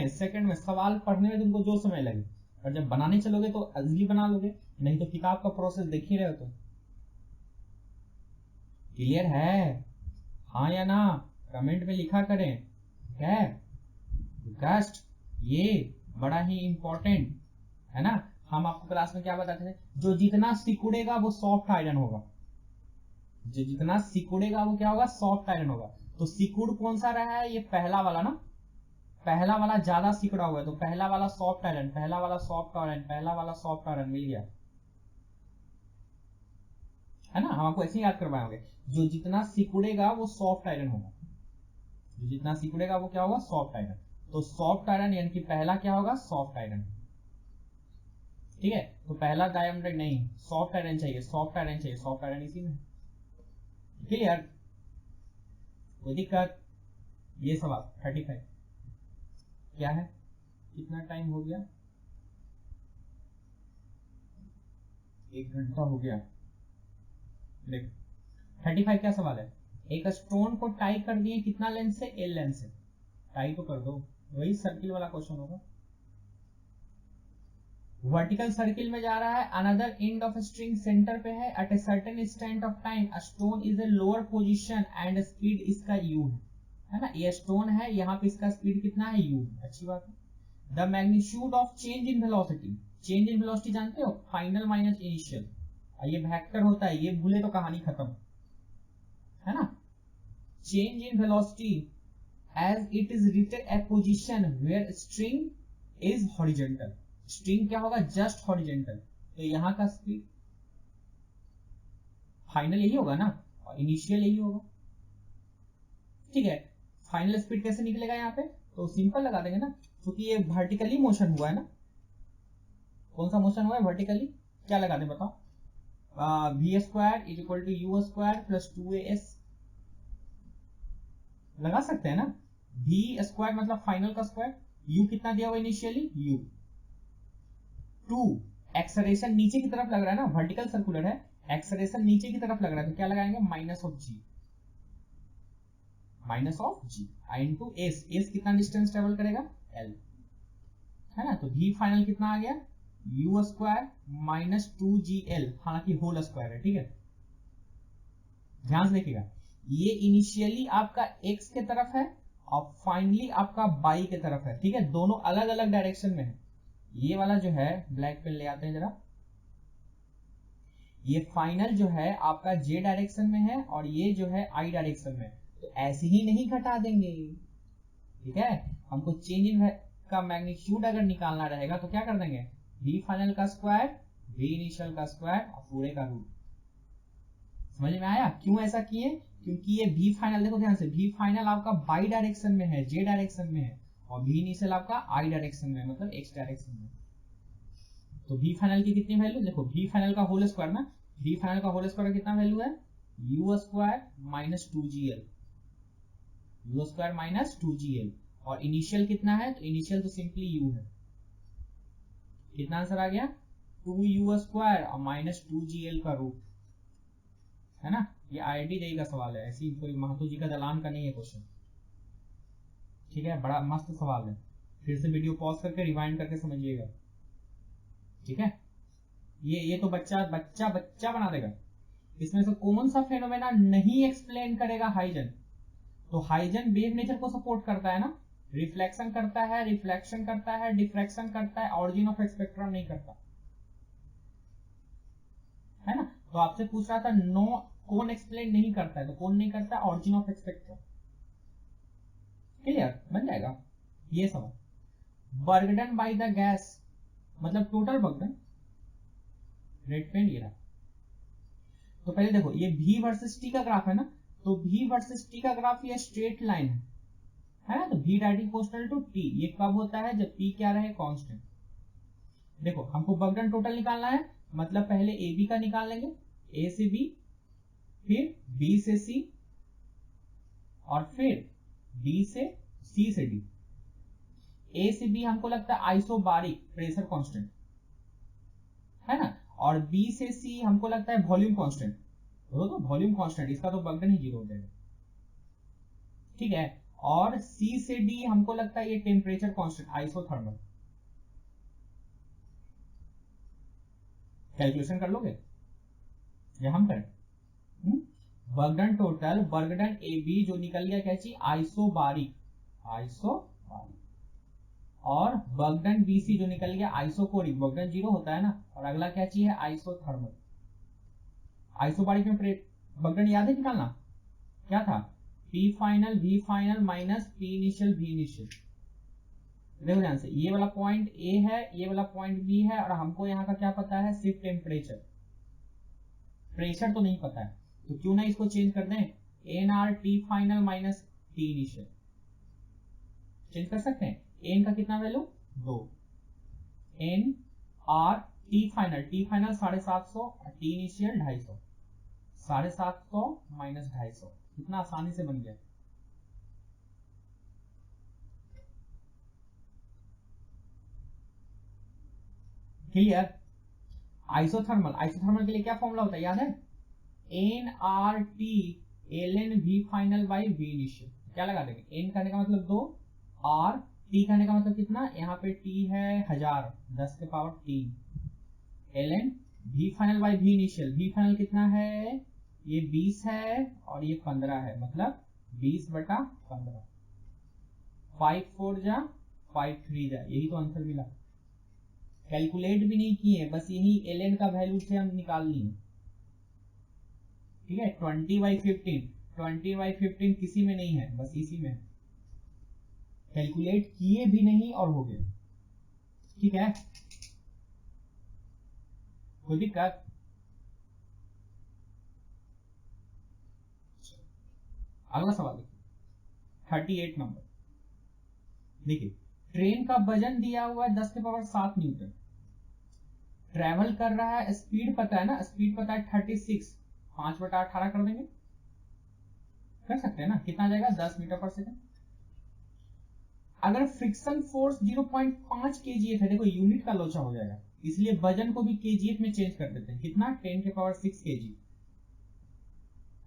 में सवाल पढ़ने में तुमको जो समय लगे, और जब बनाने चलोगे तो इजीली बना लोगे, नहीं तो किताब का प्रोसेस देख ही रहे हो। तो क्लियर है, हाँ या ना, कमेंट में लिखा करें। है रिक्वेस्ट, ये बड़ा ही इंपॉर्टेंट है ना। हम आपको क्लास में क्या बताते थे, जो जितना सिकुड़ेगा वो सॉफ्ट आयरन होगा, जो जितना सिकुड़ेगा वो क्या होगा, सॉफ्ट आयरन होगा। तो सिकुड़ कौन सा रहा है, ये पहला वाला ना, पहला वाला ज्यादा सिकुड़ा हुआ है, तो पहला वाला सॉफ्ट आयरन, पहला वाला सॉफ्ट आयरन, पहला वाला सॉफ्ट आयरन मिल गया, है ना। हम आपको ऐसे ही याद करवाएंगे, जो जितना सिकुड़ेगा वो सॉफ्ट आयरन होगा, जो जितना सिकुड़ेगा वो क्या होगा, सॉफ्ट आयरन। तो सॉफ्ट आयरन यानी कि पहला क्या होगा, सॉफ्ट आयरन। ठीक है, तो पहला डायमंड नहीं, सॉफ्ट आयरन चाहिए, सॉफ्ट आयरन चाहिए, सॉफ्ट आयरन इसी में। क्लियर, कोई दिक्कत? ये सवाल 35 क्या है, कितना टाइम हो गया, 1 घंटा हो गया। देख 35 क्या सवाल है, एक स्टोन को टाई कर दिए कितना लेंथ से, एल लेंथ से, टाई तो कर दो, वही सर्किल वाला क्वेश्चन होगा। वर्टिकल सर्किल में जा रहा है, another end of string centre पे है, at a certain instant of time a stone is a lower position and speed इसका u है ना, ये स्टोन है, यहाँ पे इसका स्पीड कितना है, u। अच्छी बात है। The magnitude of change in velocity, change in velocity जानते हो, फाइनल माइनस इनिशियल, ये वेक्टर होता है, ये भूले तो कहानी खत्म, है ना। Change in velocity as it is written a position where string is horizontal, string क्या होगा, जस्ट हॉरिजॉन्टल, तो यहां का स्पीड फाइनल यही होगा ना, और इनिशियल यही होगा। ठीक है, फाइनल स्पीड कैसे निकलेगा यहाँ पे, तो सिंपल लगा देंगे ना, क्योंकि ये वर्टिकली मोशन हुआ है ना। कौन सा मोशन हुआ है, वर्टिकली, क्या लगा दें बताओ, v² is equal to u² plus 2as लगा सकते हैं ना। v² मतलब फाइनल का स्क्वायर, u कितना दिया हुआ इनिशियली, u 2 एक्सलेरेशन नीचे की तरफ लग रहा है ना, वर्टिकल सर्कुलर है, एक्सलेरेशन नीचे की तरफ लग रहा है, तो क्या लगाएंगे, minus of G, minus of G into S. S कितना डिस्टेंस ट्रेवल करेगा, एल, है ना। तो v फाइनल कितना आ गया, u स्क्वायर माइनस 2gl, हालांकि होल स्क्वायर है, ठीक है। ध्यान से देखिएगा, ये इनिशियली आपका x के तरफ है और फाइनली आपका y के तरफ है, ठीक है। दोनों अलग अलग डायरेक्शन में है। ये वाला जो है, ब्लैक पेन ले आते हैं जरा, ये फाइनल जो है आपका j डायरेक्शन में है और ये जो है i डायरेक्शन में है। तो ऐसे ही नहीं घटा देंगे, ठीक है। हमको चेंज इन का मैग्नीट्यूड अगर निकालना रहेगा तो क्या कर देंगे, v फाइनल का स्क्वायर, v इनिशियल का स्क्वायर और पूरे का रूट। समझ में आया क्यों ऐसा किए, क्योंकि ये v फाइनल, देखो ध्यान से, v फाइनल आपका y डायरेक्शन में है, j डायरेक्शन में है, और v इनिशियल आपका i डायरेक्शन में, मतलब x डायरेक्शन में। तो v फाइनल की कितनी वैल्यू, देखो v फाइनल का होल स्क्वायर ना, v फाइनल का होल स्क्वायर कितना वैल्यू है, u square minus 2gl, u square minus 2gl, और इनिशियल कितना है, तो इनिशियल तो सिंपली u है। कितना आंसर आ गया, 2u स्क्वायर और माइनस 2gl का रूट, है ना। ये आईआईटी जेईई का सवाल है, ऐसी कोई महतो जी का दलान का नहीं है क्वेश्चन, ठीक है। बड़ा मस्त सवाल है, फिर से वीडियो पॉज करके रिवाइंड करके समझिएगा, ठीक है। ये तो बच्चा बच्चा बच्चा बना देगा। इसमें से कौन सा फेनोमेना नहीं एक्सप्लेन करेगा हाइजन, तो हाइजन वेव नेचर को सपोर्ट करता है ना, रिफ्लेक्शन करता है, रिफ्लेक्शन करता है, डिफ्रैक्शन करता है, ऑरिजिन ऑफ स्पेक्ट्रम नहीं करता, है ना। तो आपसे पूछ रहा था नो, कौन एक्सप्लेन नहीं करता है, तो कौन नहीं करता, ऑरिजिन ऑफ स्पेक्ट्रम। क्लियर, बन जाएगा ये सवाल। बर्गडन बाय द गैस मतलब टोटल बर्गडन, रेड पेन ये रहा। तो पहले देखो, ये v वर्सेस t का ग्राफ है ना, तो v वर्सेस t का ग्राफ ये स्ट्रेट लाइन है ना, तो v directly proportional to t। ये कब होता है, जब p क्या रहे, कांस्टेंट। देखो हमको बर्गडन टोटल निकालना है, मतलब पहले AB का निकाल लेंगे, A से B, फिर B से C, और फिर D से C से D। A से B हमको लगता है आइसोबारिक प्रेशर कांस्टेंट, है ना, और B से C हमको लगता है वॉल्यूम कांस्टेंट, तो वॉल्यूम कांस्टेंट, इसका तो बर्गडन ही 0 हो जाएगा, ठीक है। और C से D हमको लगता है ये टेम्परेचर कांस्टेंट, आइसोथर्मल। कैलकुलेशन कर लोगे या हम करें, बर्गडन टोटल, बर्गडन AB जो निकल गया क्या चीज, आइसोबारिक, आइसोबारिक, और बर्गडन BC जो निकल गया आइसोकोरिक, बर्गडन 0 होता है ना, और अगला क्या चीज है, आइसोथर्मल। आइसोबारिक में बर्गडन याद है निकालना, क्या था, P final V final minus P initial V initial. देखो ध्यान से, ये वाला पॉइंट A है, ये वाला पॉइंट B है, और हमको यहाँ का क्या पता है, सिर्फ टेम्परेचर, प्रेशर तो नहीं पता है। तो क्यों ना इसको चेंज कर दें, NR T final minus T initial, change कर सकते हैं। N का कितना value, 2, NR T final, T final 750 और T इनिशियल 250, 750 माइनस 250, कितना आसानी से बन गया। क्लियर। आइसोथर्मल, आइसोथर्मल के लिए क्या फॉर्मूला होता है, याद है, NRT ln V final by V initial. क्या लगा देंगे, N कहने का मतलब 2, R T कहने का मतलब कितना, यहाँ पे T है 1000, 10 के power 3, ln V final by V initial. V final कितना है, ये 20 है और ये 15 है, मतलब 20/15, 5 4 जा 5 3 जा, यही तो आंसर मिला। कैलकुलेट भी नहीं किए, बस यही ln का वैल्यू से हम निकाल लिए, ठीक है। 20/15, 20/15 किसी में नहीं है, बस इसी में है, कैलकुलेट किए भी नहीं और हो गए, ठीक है। कोई दिक्कत, अगला सवाल देखिए 38 नंबर। देखिए, ट्रेन का वजन दिया हुआ है 10 के पावर 7 न्यूटन, ट्रेवल कर रहा है, स्पीड पता है ना, स्पीड पता है 36, 5/18 कर देंगे, कर सकते हैं ना, कितना आ जाएगा, 10 मीटर पर सेकंड। अगर फ्रिक्शन फोर्स 0.5 kgf है, देखो यूनिट का लोचा हो जाएगा, इसलिए वजन को भी केजीएफ में चेंज कर देते हैं। कितना? 10⁶ kg,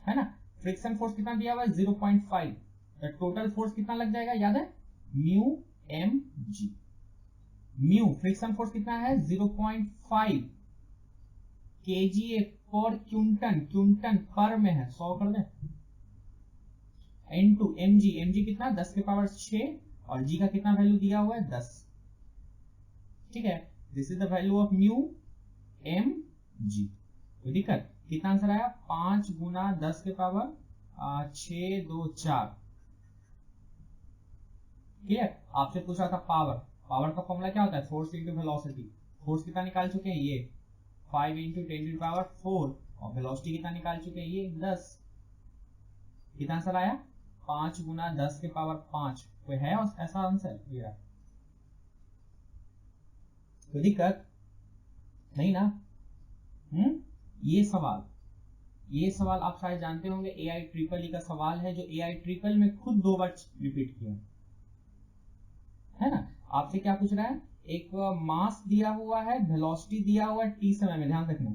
है ना। फ्रिक्शन फोर्स कितना दिया हुआ है? 0.5। तो टोटल फोर्स कितना लग जाएगा? याद है, mu M G. Mu friction force कितना है? 0.5 kgf पर क्यूंटन, क्यूंटन पर में है 100 कर दे, इनटू mg, mg कितना? 10⁶, और g का कितना वैल्यू दिया हुआ है? 10। ठीक है, this is the value of mu M G. कोई दिक्कत? कितना आंसर आया? 5 × 10⁶ 2 4। क्लियर? आपसे पूछा था पावर, पावर का फॉर्मूला क्या होता है? Force into velocity. फोर्स कितना निकाल चुके हैं? ये 5 × 10⁴, और वेलोसिटी कितना निकाल चुके हैं? ये 10। कितना आंसर आया? 5 × 10⁵ कोई है ऐसा आंसर? ये कोई दिक्कत नहीं ना? ये सवाल आप शायद जानते होंगे, AI ट्रिपल का सवाल है, जो AI ट्रिपल में खुद 2 बार रिपीट किया है ना। आपसे क्या पूछ रहा है? एक मास दिया हुआ है, वेलोसिटी दिया हुआ है t समय में, ध्यान रखना,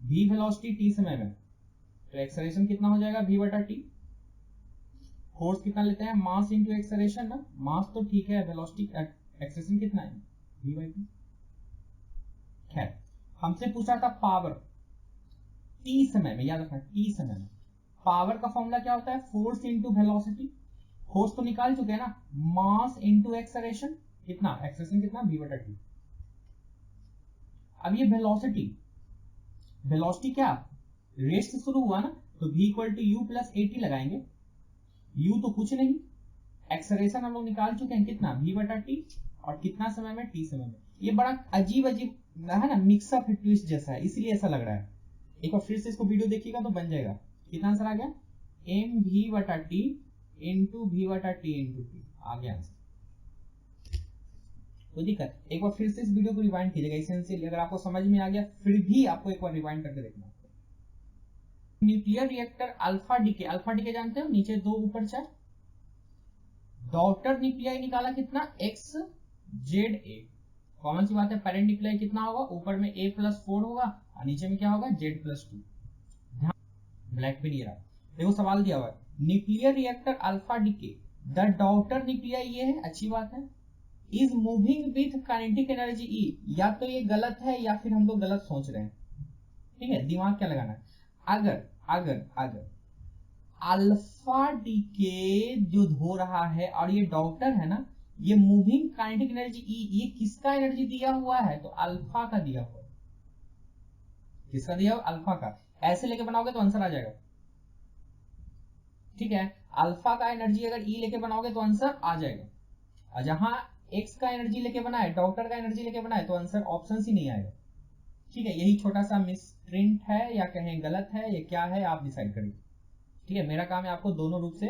v वेलोसिटी t समय में, तो एक्सेलरेशन कितना हो जाएगा? v/t। फोर्स कितना लेते हैं? मास इंटू एक्सेलरेशन ना, मास तो ठीक है, वेलोसिटी एक्सेलरेशन कितना है? v/t। खैर, हमसे पूछा था पावर t समय में, याद रखना t समय में। पावर का फॉर्मूला क्या होता है? Force into velocity. फोर्स तो निकाल चुके हैं ना, मास इंटू एक्सेलरेशन, कितना? एक्सेलरेशन कितना? v/t। अब ये वेलोसिटी, वेलोसिटी क्या रेस्ट से शुरू हुआ ना, तो v = u + at लगाएंगे। u तो कुछ नहीं, एक्सेलरेशन हम लोग निकाल चुके हैं, कितना? v/t, और कितना समय में? t समय में। ये बड़ा अजीब अजीब है ना, मिक्सअप ट्विस्ट जैसा है, इसलिए ऐसा लग रहा है। एक बार फिर से इसको वीडियो देखिएगा तो बन जाएगा। कितना आंसर आ गया? mv/t into v/t into t आ गया आंसर। कोई दिक्कत? एक बार फिर से इस वीडियो को रिवाइंड कीजिएगा, एसेंशियल, अगर आपको समझ में आ गया फिर भी आपको एक बार रिवाइंड करके देखना। न्यूक्लियर रिएक्टर अल्फा डीके जानते हो? नीचे 2 ऊपर 4। डॉटर न्यूक्लियाई निकाला कितना? XZA। कॉमन सी बात है, पेरेंट न्यूक्लियाई कितना होगा? ऊपर में A+4 होगा और नीचे में क्या होगा? Z+2। ब्लैक पे नहीं रहा, देखो सवाल दिया हुआ है, nuclear reactor alpha decay, the daughter nuclei ये है, अच्छी बात है, is moving with kinetic energy E। या तो ये गलत है या फिर हम लोग गलत सोच रहे हैं। ठीक है, दिमाग क्या लगाना है? अगर अगर अगर अल्फा डीके जो हो रहा है और ये डॉटर है ना, ये मूविंग काइनेटिक एनर्जी E, ये किसका एनर्जी दिया हुआ है? तो अल्फा का दिया हुआ है। किसका दिया हुआ? अल्फा का। ऐसे लेके बनाओगे तो आंसर आ जाएगा। ठीक है, अल्फा का एनर्जी अगर E लेके बनाओगे तो आंसर आ जाएगा, और जहां एक्स का एनर्जी लेके बनाए, डॉटर का एनर्जी लेके बनाए, तो आंसर ऑप्शन ही नहीं आएगा। ठीक है, यही छोटा सा मिसप्रिंट है या कहें गलत है, ये क्या है आप डिसाइड करिए। ठीक है, मेरा काम है आपको दोनों रूप से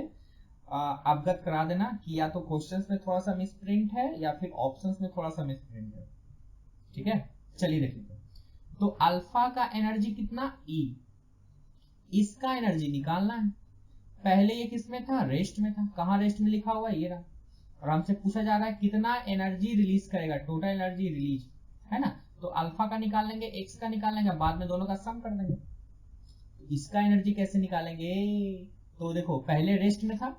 अवगत करा देना कि या तो क्वेश्चंस में थोड़ा सा मिसप्रिंट है या फिर ऑप्शंस में थोड़ा सा मिसप्रिंट है। ठीक है, चलिए देखिए। तो अल्फा का एनर्जी कितना? E। इसका एनर्जी निकालना है। पहले ये किस में था? रेस्ट में था। कहां रेस्ट में लिखा हुआ है? ये रहा। और हमसे पूछा जा रहा है कितना एनर्जी रिलीज करेगा, टोटल एनर्जी रिलीज, है ना। तो अल्फा का निकाल लेंगे, एक्स का निकाल लेंगे, बाद में दोनों का सम कर देंगे। इसका एनर्जी कैसे निकालेंगे? तो देखो, पहले रेस्ट में था,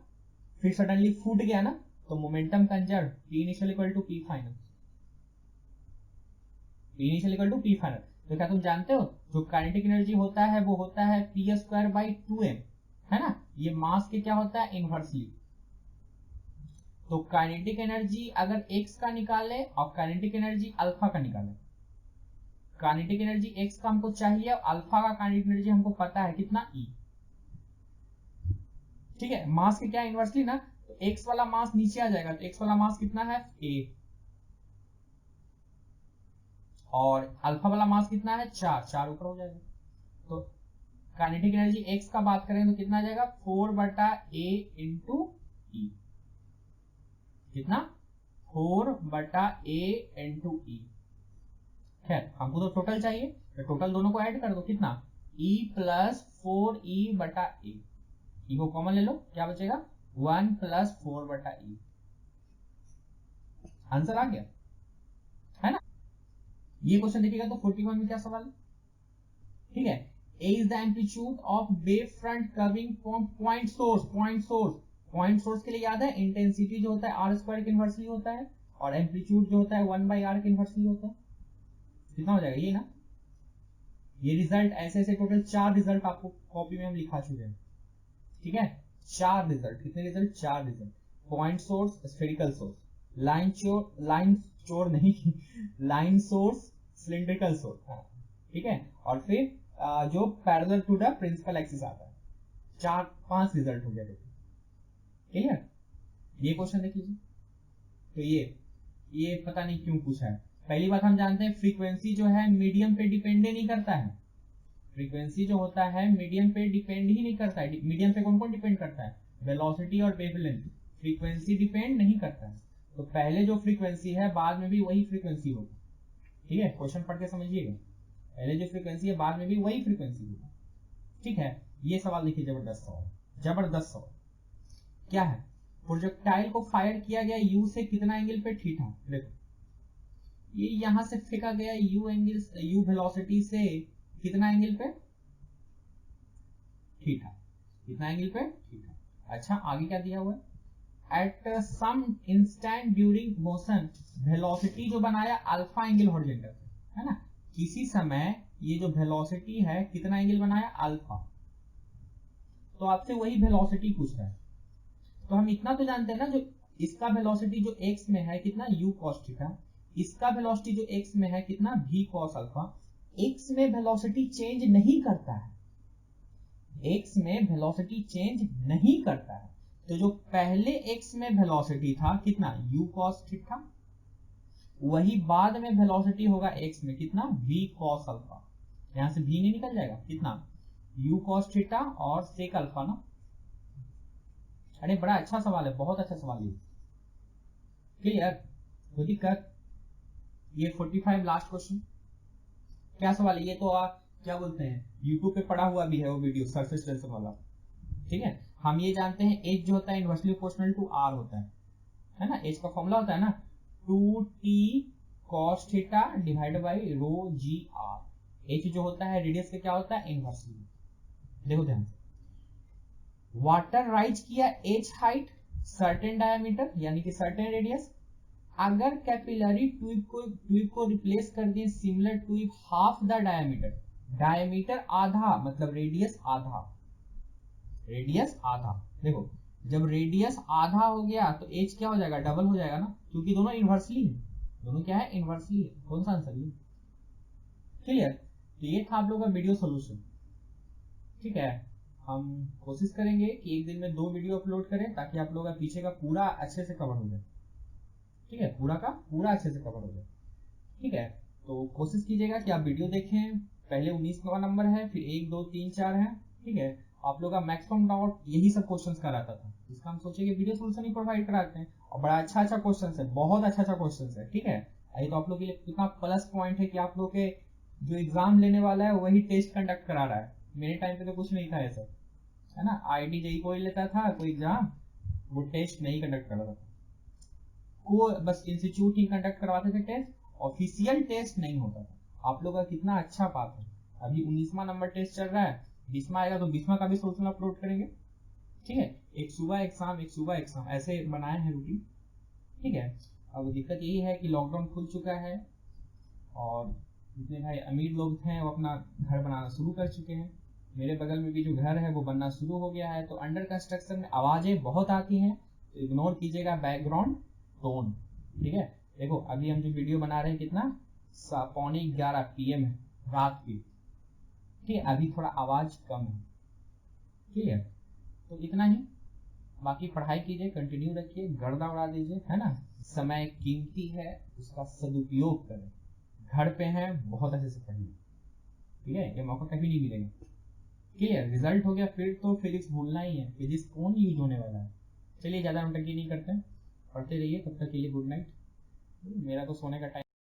फिर सडनली फूट गया ना, तो momentum conserve, P initial = P final। P initial = P final। तो क्या तुम जानते हो जो काइनेटिक एनर्जी होता है वो होता है P²/2m, है ना। ये मास के क्या होता है? इनवर्सली। तो काइनेटिक एनर्जी अगर x का निकाले और काइनेटिक एनर्जी अल्फा का निकाले, काइनेटिक एनर्जी x का हमको चाहिए और अल्फा का काइनेटिक एनर्जी हमको पता है कितना? E। ठीक है, मास के क्या इनवर्सली ना, तो x वाला मास नीचे आ जाएगा, तो x वाला मास कितना है? A। और अल्फा वाला मास कितना है? 4 ऊपर हो जाएगा। तो काइनेटिक एनर्जी x का बात करें तो कितना आ जाएगा? 4/a into E। कितना? 4/a into E। खैर, हमको तो टोटल चाहिए, तो टोटल दोनों को ऐड कर दो, कितना? E + 4E/a। E को कॉमन ले लो, क्या बचेगा? 1 + 4/e। आंसर आ गया, है ना। ये क्वेश्चन देखिएगा तो 41 में क्या सवाल है, ठीक है। A is the amplitude of wave front coming from point source, point source के लिए याद है इंटेंसिटी जो होता है आर स्क्वायर के इनवर्सली होता है और एम्पलीट्यूड जो होता है 1/r के इनवर्सली होता है। कितना हो जाएगा ये ना, ये रिजल्ट ऐसे ऐसे टोटल 4 रिजल्ट आपको कॉपी में हम लिखा चुके हैं, ठीक है। 4 रिजल्ट, कितने result, 4 result. Point source, spherical source, line चोर नहीं लाइन सोर्स, सिलिंड्रिकल सोर्स, ठीक है। और फिर जो parallel to the principal axis आता है, 4-5 रिजल्ट हो गया, क्लियर। ये क्वेश्चन देख लीजिए, तो ये पता नहीं क्यों पूछा है। पहली बात हम जानते हैं फ्रीक्वेंसी जो है मीडियम पे डिपेंड नहीं करता है, फ्रीक्वेंसी जो होता है मीडियम पे डिपेंड ही नहीं करता है। मीडियम पे कौन कौन डिपेंड करता है, वेलोसिटी और वेवलेंथ, फ्रीक्वेंसी डिपेंड नहीं करता है। तो पहले जो फ्रीक्वेंसी है बाद में भी वही फ्रीक्वेंसी होगी, ठीक है। क्वेश्चन पढ़ के समझिएगा, पहले जो फ्रीक्वेंसी है बाद में भी वही फ्रीक्वेंसी होगी, ठीक है। ये सवाल देखिए, जबरदस्त सवाल, जबरदस्त सवाल। क्या है, प्रोजेक्टाइल को फायर किया गया यू से कितना एंगल पे थीटा। देखो ये यहां से फेंका गया यू वेलोसिटी से कितना एंगल पे, थीटा, कितना एंगल पे, थीटा। अच्छा आगे क्या दिया हुआ है, at some instant during motion velocity जो बनाया अल्फा एंगल हॉरिजॉन्टल, है ना। किसी समय ये जो वेलोसिटी है कितना एंगल बनाया, अल्फा। तो आपसे वही वेलोसिटी पूछ रहा है, तो हम इतना तो जानते हैं ना, जो इसका वेलोसिटी जो x में है कितना u cos थीटा, इसका वेलोसिटी जो x में है कितना v cos अल्फा। x में वेलोसिटी चेंज नहीं करता है, x में वेलोसिटी चेंज नहीं करता है। तो जो पहले x में वेलोसिटी था कितना u cos थीटा, वही बाद में वेलोसिटी होगा x में कितना v cos अल्फा। यहां से v नहीं निकल जाएगा, कितना u cos थीटा और sec अल्फा ना। अरे बड़ा अच्छा सवाल है, बहुत अच्छा सवाल है, क्लियर, कोई दिक्कत। ये 45 लास्ट क्वेश्चन, क्या सवाल है ये तो क्या बोलते हैं यूट्यूब पे पड़ा हुआ भी है वो वीडियो, सरफेस टेंशन वाला, ठीक है। हम ये जानते हैं एच जो होता है इनवर्सली प्रोपोर्शनल टू आर होता है ना। एच का फॉर्मूला होता है ना 2t cos theta divide by rho G R. H जो होता है रेडियस का क्या होता है, इनवर्सली। देखो ध्यान से, वाटर राइज किया एच हाइट सर्टेन डायमीटर यानी कि सर्टेन रेडियस, अगर कैपिलरी ट्यूब को रिप्लेस कर दिए similar tube half the diameter, diameter आधा मतलब रेडियस आधा, रेडियस आधा। देखो जब रेडियस आधा हो गया तो एच क्या हो जाएगा, डबल हो जाएगा ना, क्योंकि दोनों इनवर्सली है, दोनों क्या है, इनवर्सली है। कौन सा आंसर है, क्लियर। तो ये था आप लोगों का वीडियो सोल्यूशन, ठीक है। हम कोशिश करेंगे कि एक दिन में 2 वीडियो अपलोड करें ताकि आप लोगों का पीछे का पूरा अच्छे से कवर हो जाए, ठीक है, पूरा का पूरा अच्छे से कवर हो जाए, ठीक है। तो कोशिश कीजिएगा कि आप वीडियो देखें, पहले 19वां नंबर है, फिर 1 2 3 4 है, ठीक है। आप लोग का मैक्सिमम डाउट यही सब क्वेश्चंस का रहता था, इसका हम सोचे कि वीडियो सोल्यूशन ही प्रोवाइड कराते हैं, और बड़ा अच्छा क्वेश्चन है, बहुत अच्छा क्वेश्चन है, ठीक है। ये तो आप लोग के लिए कितना प्लस पॉइंट है कि आप लोग के जो एग्जाम लेने वाला है वही टेस्ट कंडक्ट करा रहा है। मेरे टाइम पे तो कुछ नहीं था ऐसा, है ना। आईडी जेई कोई लेता था कोई एग्जाम, वो टेस्ट नहीं कंडक्ट कर रहा था, को बस इंस्टीट्यूट ही कंडक्ट करवाते थे टेस्ट, ऑफिशियल टेस्ट नहीं होता था। आप लोग का कितना अच्छा बात है, अभी 19वां नंबर टेस्ट चल रहा है, 20वां आएगा तो 20वां का भी सोल्यूशन अपलोड करेंगे, ठीक है। एक सुबह एग्जाम, एक सुबह एग्जाम, ऐसे बनाए हैं रूटीन, ठीक है। अब दिक्कत यही है कि लॉकडाउन खुल चुका है और जितने भाई अमीर लोग हैं वो अपना घर बनाना शुरू कर चुके हैं। मेरे बगल में भी जो घर है वो बनना शुरू हो गया है, तो अंडर कंस्ट्रक्शन में आवाजें बहुत आती हैं, तो इग्नोर कीजिएगा बैकग्राउंड टोन, ठीक है। देखो अभी हम जो वीडियो बना रहे हैं कितना 11:15 PM है रात की, ठीक है। अभी थोड़ा आवाज कम है, ठीक है। तो इतना ही, बाकी पढ़ाई कीजिए, कंटिन्यू रखिए, गर्दा उड़ा दीजिए, है ना। समय कीमती है, उसका सदुपयोग करें, घर पे हैं बहुत अच्छे से पढ़िए, ठीक है, ये मौका कभी नहीं मिलेगा, क्लियर। रिजल्ट हो गया फिर तो फिजिक्स भूलना ही है, फिजिक्स कौन यूज होने वाला है। चलिए ज्यादा नौटंकी नहीं करते हैं, पढ़ते रहिए, तब तक के लिए गुड नाइट। मेरा तो सोने का टाइम